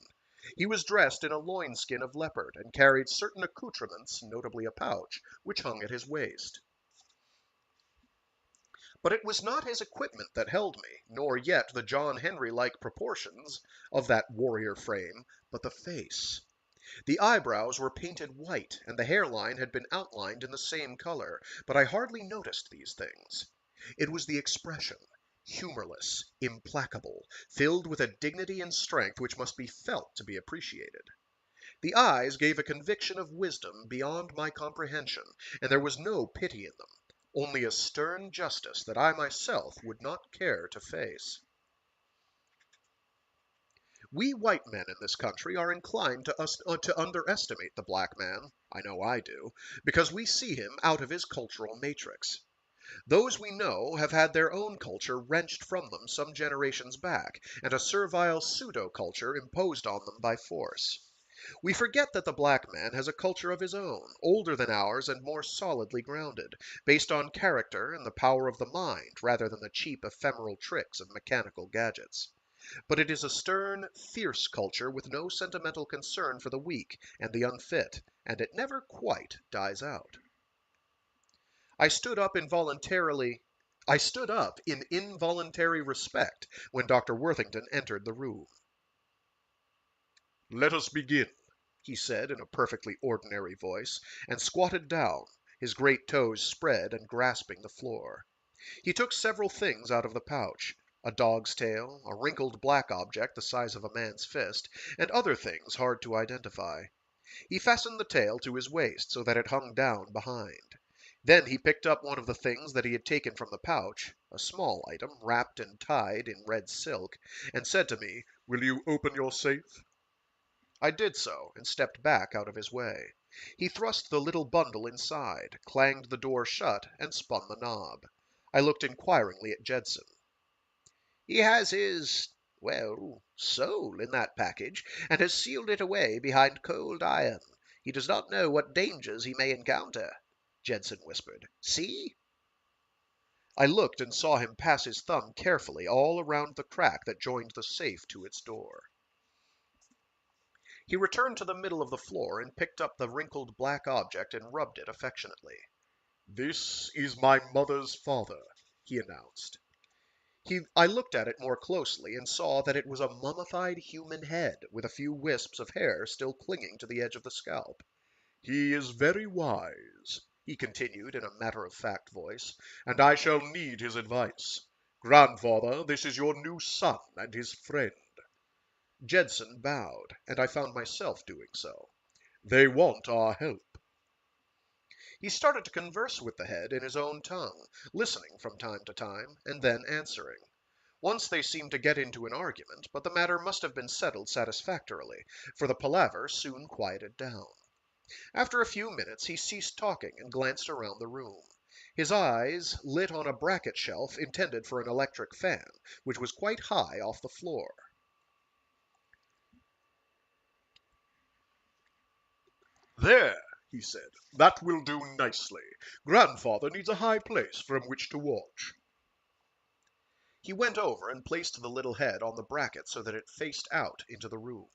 He was dressed in a loinskin of leopard, and carried certain accoutrements, notably a pouch, which hung at his waist. But it was not his equipment that held me, nor yet the John Henry-like proportions of that warrior frame, but the face. The eyebrows were painted white, and the hairline had been outlined in the same color, but I hardly noticed these things. It was the expression, humorless, implacable, filled with a dignity and strength which must be felt to be appreciated. The eyes gave a conviction of wisdom beyond my comprehension, and there was no pity in them, only a stern justice that I myself would not care to face. We white men in this country are inclined to underestimate the black man, I know I do, because we see him out of his cultural matrix. Those we know have had their own culture wrenched from them some generations back, and a servile pseudo-culture imposed on them by force. We forget that the black man has a culture of his own, older than ours and more solidly grounded, based on character and the power of the mind rather than the cheap ephemeral tricks of mechanical gadgets. But it is a stern, fierce culture with no sentimental concern for the weak and the unfit, and it never quite dies out. I stood up in involuntary respect when Dr. Worthington entered the room. "Let us begin," he said in a perfectly ordinary voice, and squatted down, his great toes spread and grasping the floor. He took several things out of the pouch, a dog's tail, a wrinkled black object the size of a man's fist, and other things hard to identify. He fastened the tail to his waist so that it hung down behind. Then he picked up one of the things that he had taken from the pouch, a small item wrapped and tied in red silk, and said to me, "Will you open your safe?" I did so, and stepped back out of his way. He thrust the little bundle inside, clanged the door shut, and spun the knob. I looked inquiringly at Jedson. He has soul in that package, and has sealed it away behind cold iron. He does not know what dangers he may encounter," Jedson whispered. "See?" I looked and saw him pass his thumb carefully all around the crack that joined the safe to its door. He returned to the middle of the floor and picked up the wrinkled black object and rubbed it affectionately. "This is my mother's father," he announced. I looked at it more closely and saw that it was a mummified human head with a few wisps of hair still clinging to the edge of the scalp. "He is very wise," he continued in a matter-of-fact voice, "and I shall need his advice. Grandfather, this is your new son and his friend." Jedson bowed, and I found myself doing so. "They want our help." He started to converse with the head in his own tongue, listening from time to time, and then answering. Once they seemed to get into an argument, but the matter must have been settled satisfactorily, for the palaver soon quieted down. After a few minutes he ceased talking and glanced around the room. His eyes lit on a bracket shelf intended for an electric fan, which was quite high off the floor. "There," he said, "that will do nicely. Grandfather needs a high place from which to watch." He went over and placed the little head on the bracket so that it faced out into the room.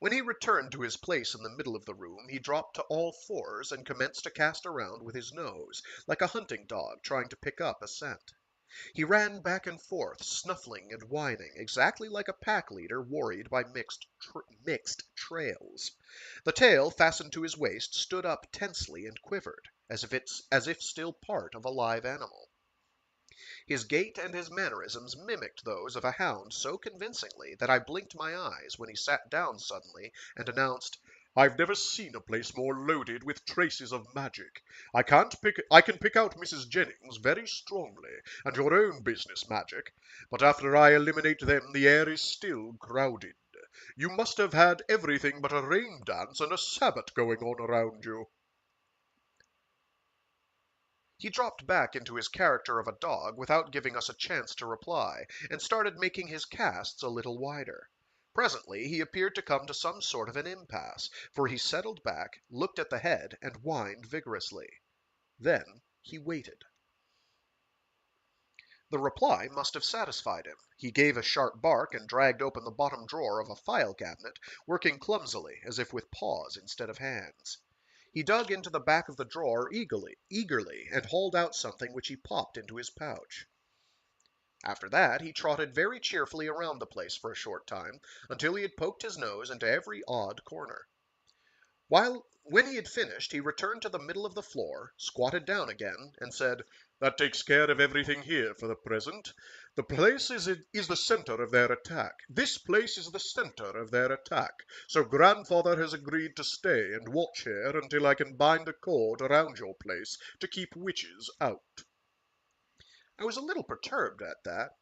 When he returned to his place in the middle of the room, he dropped to all fours and commenced to cast around with his nose, like a hunting dog trying to pick up a scent. He ran back and forth, snuffling and whining, exactly like a pack leader worried by mixed trails. The tail, fastened to his waist, stood up tensely and quivered, as if still part of a live animal. His gait and his mannerisms mimicked those of a hound so convincingly that I blinked my eyes when he sat down suddenly and announced, "I've never seen a place more loaded with traces of magic. I can pick out Mrs. Jennings very strongly, and your own business magic, but after I eliminate them the air is still crowded. You must have had everything but a rain dance and a Sabbath going on around you." He dropped back into his character of a dog without giving us a chance to reply, and started making his casts a little wider. Presently he appeared to come to some sort of an impasse, for he settled back, looked at the head, and whined vigorously. Then he waited. The reply must have satisfied him. He gave a sharp bark and dragged open the bottom drawer of a file cabinet, working clumsily, as if with paws instead of hands. He dug into the back of the drawer eagerly, and hauled out something which he popped into his pouch. After that he trotted very cheerfully around the place for a short time, until he had poked his nose into every odd corner. When he had finished, he returned to the middle of the floor, squatted down again, and said, "That takes care of everything here for the present. The place is the center of their attack. This place is the center of their attack. So grandfather has agreed to stay and watch here until I can bind a cord around your place to keep witches out." I was a little perturbed at that.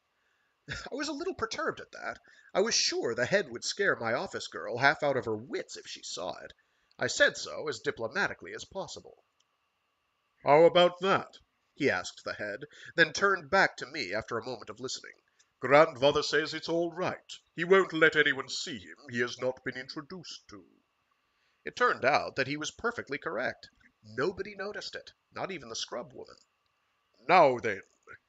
I was sure the head would scare my office girl half out of her wits if she saw it. I said so as diplomatically as possible. "How about that?" he asked the head, then turned back to me after a moment of listening. "Grandfather says it's all right. He won't let anyone see him he has not been introduced to." It turned out that he was perfectly correct. Nobody noticed it, not even the scrub woman. "Now then,"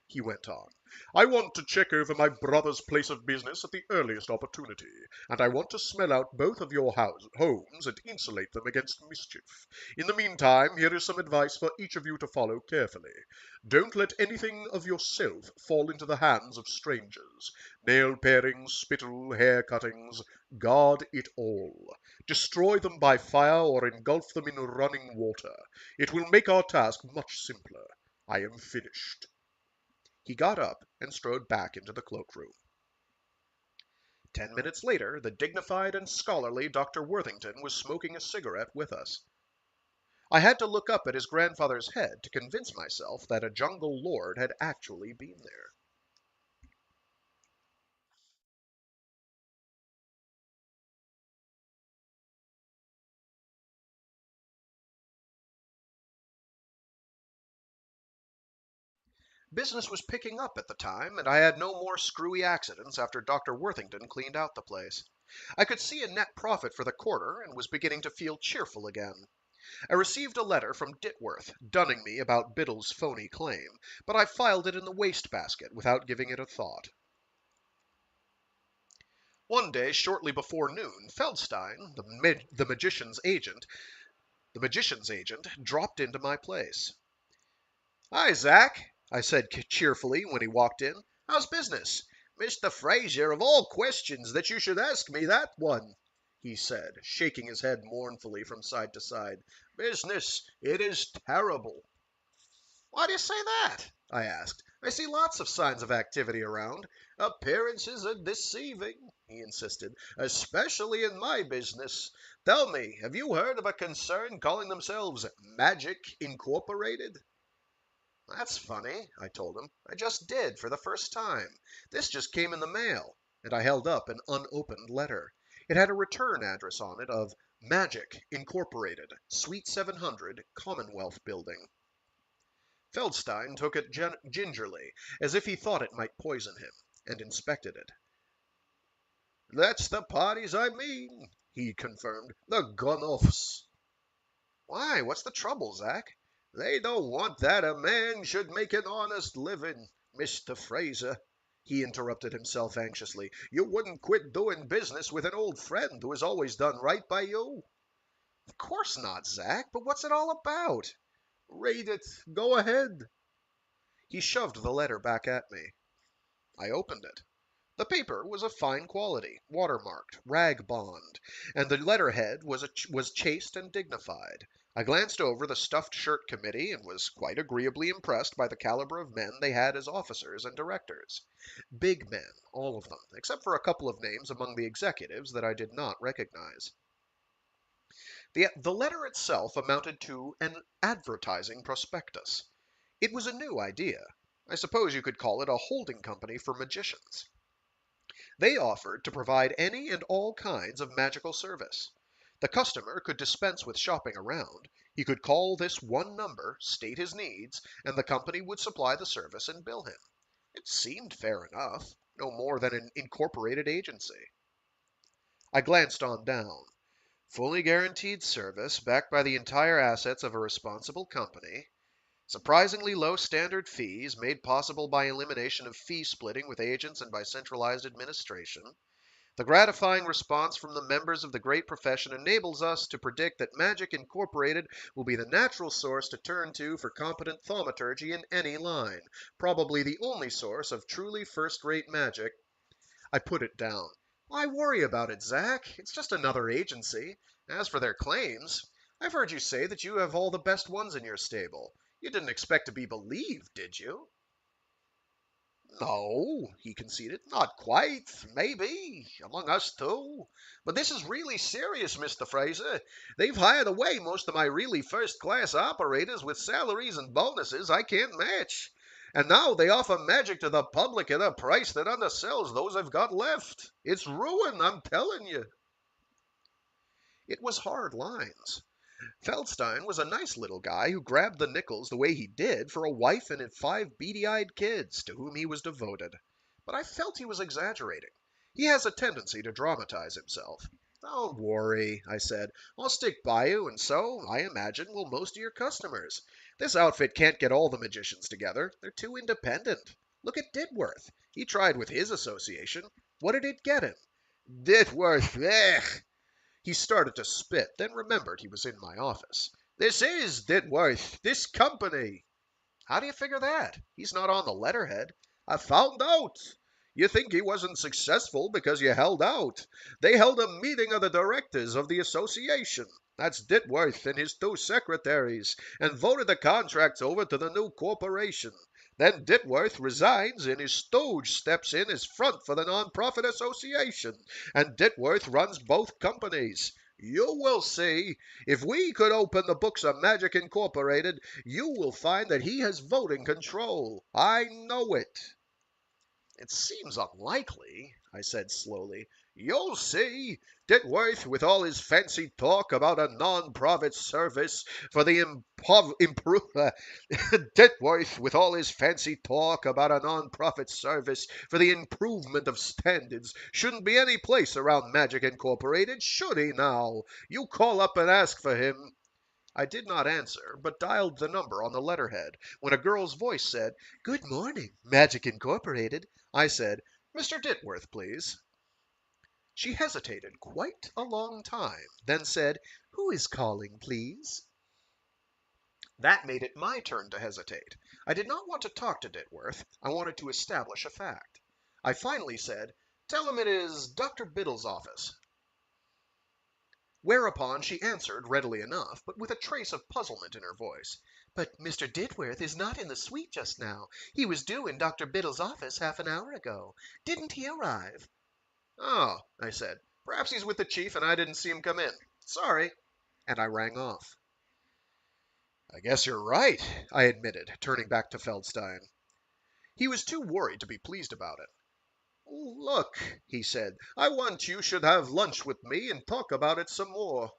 he went on, "I want to check over my brother's place of business at the earliest opportunity, and I want to smell out both of your homes and insulate them against mischief. In the meantime, here is some advice for each of you to follow carefully. Don't let anything of yourself fall into the hands of strangers. Nail parings, spittle, hair cuttings, guard it all. Destroy them by fire or engulf them in running water. It will make our task much simpler. I am finished." He got up and strode back into the cloakroom. 10 minutes later, the dignified and scholarly Dr. Worthington was smoking a cigarette with us. I had to look up at his grandfather's head to convince myself that a jungle lord had actually been there. Business was picking up at the time, and I had no more screwy accidents after Dr. Worthington cleaned out the place. I could see a net profit for the quarter and was beginning to feel cheerful again. I received a letter from Ditworth, dunning me about Biddle's phony claim, but I filed it in the wastebasket without giving it a thought. One day, shortly before noon, Feldstein, the magician's agent, dropped into my place. "Hi, Zach," I said cheerfully when he walked in. "How's business? Mr. Fraser, of all questions that you should ask me that one," he said, shaking his head mournfully from side to side. "Business, it is terrible." "Why do you say that?" I asked. "I see lots of signs of activity around." "Appearances are deceiving," he insisted, "especially in my business. Tell me, have you heard of a concern calling themselves Magic Incorporated?" "That's funny," I told him. "I just did, for the first time. This just came in the mail," and I held up an unopened letter. It had a return address on it of Magic Incorporated, Suite 700, Commonwealth Building. Feldstein took it gingerly, as if he thought it might poison him, and inspected it. "That's the parties I mean," he confirmed. "The Gunoffs." "Why, what's the trouble, Zach?" "They don't want that a man should make an honest living, Mr. Fraser," he interrupted himself anxiously. "You wouldn't quit doing business with an old friend who has always done right by you?" "Of course not, Zach. But what's it all about?" "Read it. Go ahead." He shoved the letter back at me. I opened it. The paper was of fine quality, watermarked, rag bond, and the letterhead was chaste and dignified. I glanced over the stuffed shirt committee and was quite agreeably impressed by the caliber of men they had as officers and directors. Big men, all of them, except for a couple of names among the executives that I did not recognize. The letter itself amounted to an advertising prospectus. It was a new idea. I suppose you could call it a holding company for magicians. They offered to provide any and all kinds of magical service. The customer could dispense with shopping around. He could call this one number, state his needs, and the company would supply the service and bill him. It seemed fair enough, no more than an incorporated agency. I glanced on down. Fully guaranteed service, backed by the entire assets of a responsible company. Surprisingly low standard fees, made possible by elimination of fee splitting with agents and by centralized administration. The gratifying response from the members of the great profession enables us to predict that Magic Incorporated will be the natural source to turn to for competent thaumaturgy in any line, probably the only source of truly first-rate magic. I put it down. Why worry about it, Zach? It's just another agency. As for their claims, I've heard you say that you have all the best ones in your stable. You didn't expect to be believed, did you? No, he conceded. Not quite. Maybe. Among us two. But this is really serious, Mr. Fraser. They've hired away most of my really first-class operators with salaries and bonuses I can't match. And now they offer magic to the public at a price that undersells those I've got left. It's ruin, I'm telling you. It was hard lines. Feldstein was a nice little guy who grabbed the nickels the way he did for a wife and 5 beady-eyed kids to whom he was devoted. But I felt he was exaggerating. He has a tendency to dramatize himself. Don't worry, I said. I'll stick by you, and so, I imagine, will most of your customers. This outfit can't get all the magicians together. They're too independent. Look at Ditworth. He tried with his association. What did it get him? Ditworth, ugh! He started to spit, then remembered he was in my office. This is Ditworth, this company. How do you figure that? He's not on the letterhead. I found out. You think he wasn't successful because you held out. They held a meeting of the directors of the association. That's Ditworth and his 2 secretaries, and voted the contracts over to the new corporation. Then Ditworth resigns and his stooge steps in as front for the non-profit association, and Ditworth runs both companies. You will see. If we could open the books of Magic Incorporated, you will find that he has voting control. I know it. It seems unlikely, I said slowly. You'll see. Ditworth, with all his fancy talk about a non-profit service for the Ditworth, with all his fancy talk about a non-profit service for the improvement of standards, shouldn't be any place around Magic Incorporated, should he now? You call up and ask for him. I did not answer, but dialed the number on the letterhead, when a girl's voice said, "Good morning, Magic Incorporated." I said, "Mr. Ditworth, please." She hesitated quite a long time, then said, "Who is calling, please?" That made it my turn to hesitate. I did not want to talk to Ditworth. I wanted to establish a fact. I finally said, "Tell him it is Dr. Biddle's office." Whereupon she answered readily enough, but with a trace of puzzlement in her voice. "But Mr. Ditworth is not in the suite just now. He was due in Dr. Biddle's office half an hour ago. Didn't he arrive?" "Oh," I said. "Perhaps he's with the chief and I didn't see him come in. Sorry." And I rang off. "I guess you're right," I admitted, turning back to Feldstein. He was too worried to be pleased about it. "Look," he said, "I want you should have lunch with me and talk about it some more.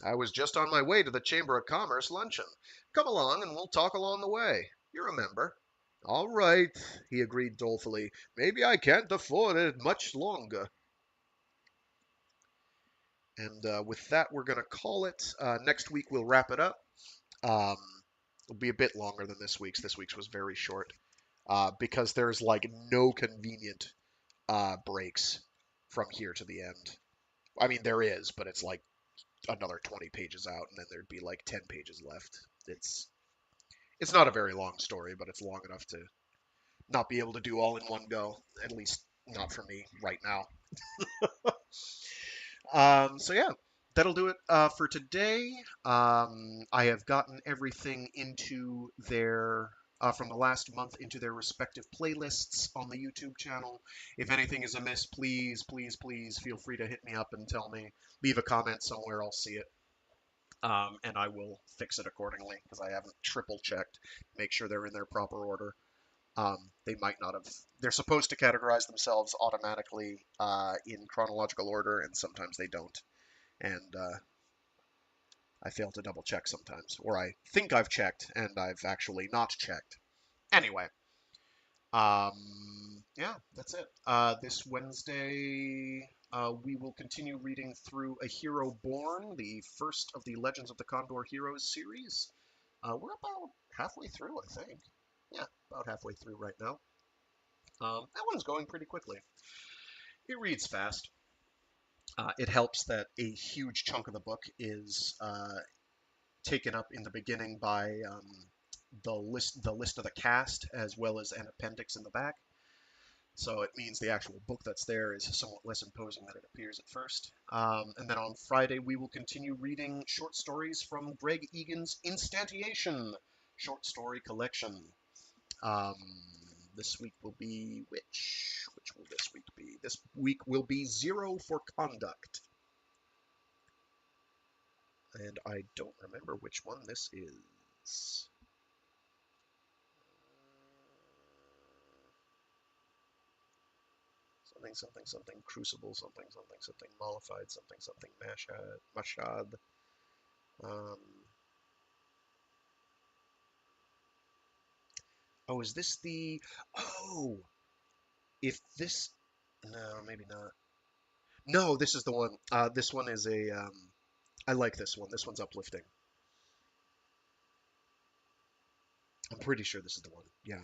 I was just on my way to the Chamber of Commerce luncheon. Come along and we'll talk along the way. You remember." "All right," he agreed dolefully. "Maybe I can't afford it much longer." And with that, we're going to call it. Next week, we'll wrap it up. Um, it'll be a bit longer than this week's. This week's was very short because there's like no convenient breaks from here to the end. I mean, there is, but it's like another 20 pages out, and then there'd be like 10 pages left. It's not a very long story, but it's long enough to not be able to do all in one go. At least not for me right now. So yeah, that'll do it for today. I have gotten everything into their from the last month into their respective playlists on the YouTube channel. If anything is amiss, please, please, please feel free to hit me up and tell me. Leave a comment somewhere, I'll see it. And I will fix it accordingly because I haven't triple checked, make sure they're in their proper order. They might not have. They're supposed to categorize themselves automatically in chronological order, and sometimes they don't. And I fail to double check sometimes, or I think I've checked and I've actually not checked. Anyway, yeah, that's it. This Wednesday, we will continue reading through A Hero Born, the first of the Legends of the Condor Heroes series. We're about halfway through, I think. Yeah, about halfway through right now. That one's going pretty quickly. It reads fast. It helps that a huge chunk of the book is taken up in the beginning by the list of the cast, as well as an appendix in the back. So it means the actual book that's there is somewhat less imposing than it appears at first. And then on Friday, we will continue reading short stories from Greg Egan's Instantiation short story collection. Um, this week will be which? Which will this week be? This week will be Zero for Conduct. And I don't remember which one this is. Something, something, something, Crucible, something, something, something, Mollified, something, something, Mashad. Um, oh, is this the... Oh! If this... No, maybe not. No, this is the one. This one is a... I like this one. This one's uplifting. I'm pretty sure this is the one. Yeah.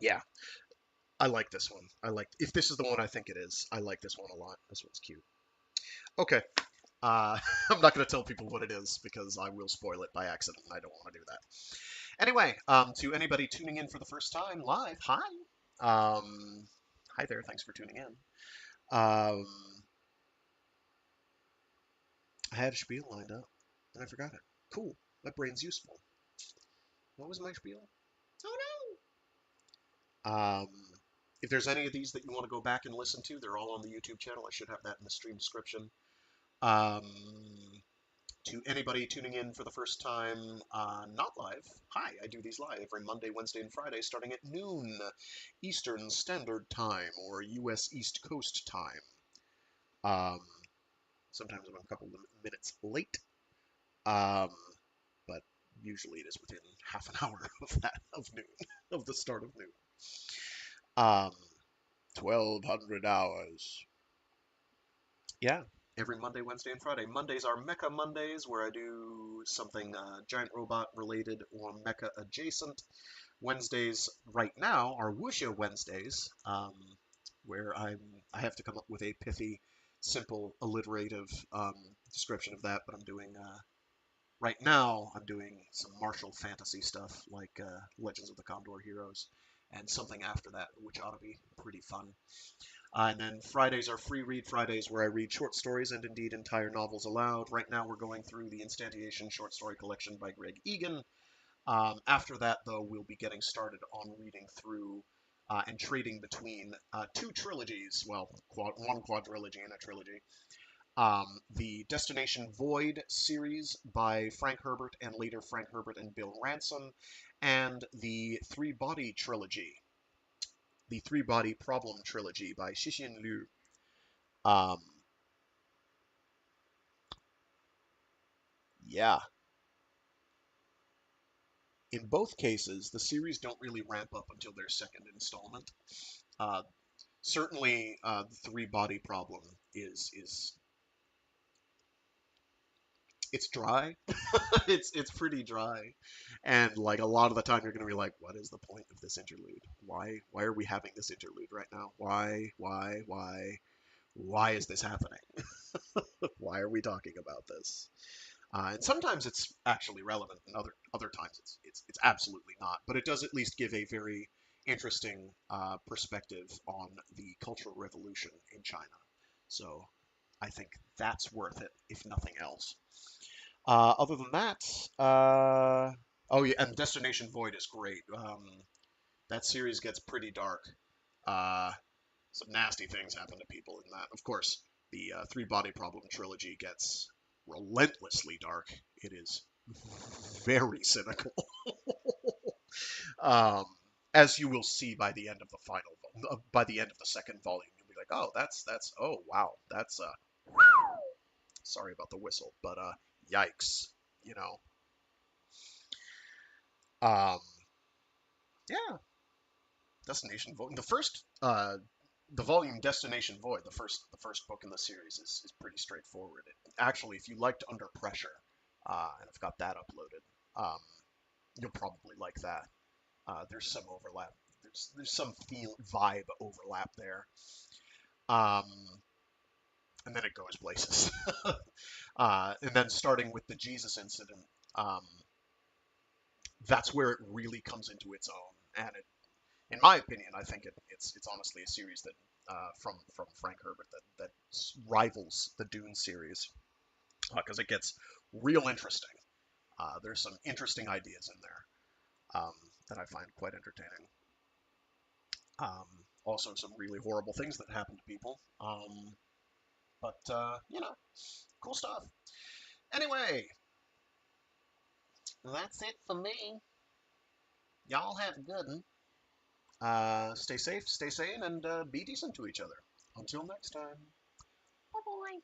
Yeah. I like this one. If this is the one I think it is, I like this one a lot. This one's cute. Okay. I'm not going to tell people what it is because I will spoil it by accident, and I don't want to do that. Anyway, to anybody tuning in for the first time live, hi. Hi there. Thanks for tuning in. Um, I had a spiel lined up, and I forgot it. Cool. My brain's useful. What was my spiel? Oh no! If there's any of these that you want to go back and listen to, they're all on the YouTube channel. I should have that in the stream description. Um, to anybody tuning in for the first time, not live, hi, I do these live every Monday, Wednesday, and Friday starting at noon Eastern Standard Time or US East Coast Time. Um, sometimes I'm a couple of minutes late, but usually it is within half an hour of noon, of the start of noon. 1200 hours. Yeah, every Monday, Wednesday, and Friday. Mondays are Mecha Mondays, where I do something giant robot related or mecha adjacent. Wednesdays, right now, are Wuxia Wednesdays, where I have to come up with a pithy, simple, alliterative description of that. But I'm doing right now. I'm doing some martial fantasy stuff like Legends of the Condor Heroes, and something after that, which ought to be pretty fun. And then Fridays are free read Fridays, where I read short stories and indeed entire novels aloud. Right now we're going through the Instantiation short story collection by Greg Egan. After that, though, we'll be getting started on reading through and trading between two trilogies. Well, one quadrilogy and a trilogy. The Destination Void series by Frank Herbert and later Frank Herbert and Bill Ransom, and the Three Body trilogy. The Three Body Problem trilogy by Xixin Liu. Yeah. In both cases, the series don't really ramp up until their second installment. Uh, certainly, the Three Body Problem is it's dry. It's pretty dry, and like a lot of the time, you're gonna be like, what is the point of this interlude? Why are we having this interlude right now? Why is this happening? Why are we talking about this? And sometimes it's actually relevant, and other times it's absolutely not. But it does at least give a very interesting perspective on the Cultural Revolution in China. So I think that's worth it, if nothing else. Other than that, oh yeah, and Destination Void is great. That series gets pretty dark. Uh, some nasty things happen to people in that. Of course, the Three Body Problem trilogy gets relentlessly dark. It is very cynical, um, as you will see by the end of the by the end of the second volume. You'll be like, oh, oh wow, that's sorry about the whistle, but yikes, you know. Um, yeah, Destination Void. The volume Destination Void, the first book in the series is pretty straightforward. Actually, if you liked Under Pressure, and I've got that uploaded, you'll probably like that. There's some overlap. There's some vibe overlap there. Um, and then it goes places. And then starting with the Jesus incident, um, that's where it really comes into its own. And in my opinion, I think it's honestly a series that from Frank Herbert that rivals the Dune series because it gets real interesting. There's some interesting ideas in there that I find quite entertaining. Um, Also, some really horrible things that happen to people. But cool stuff. Anyway, that's it for me. Y'all have a good one. Stay safe, stay sane, and be decent to each other. Until next time. Bye bye.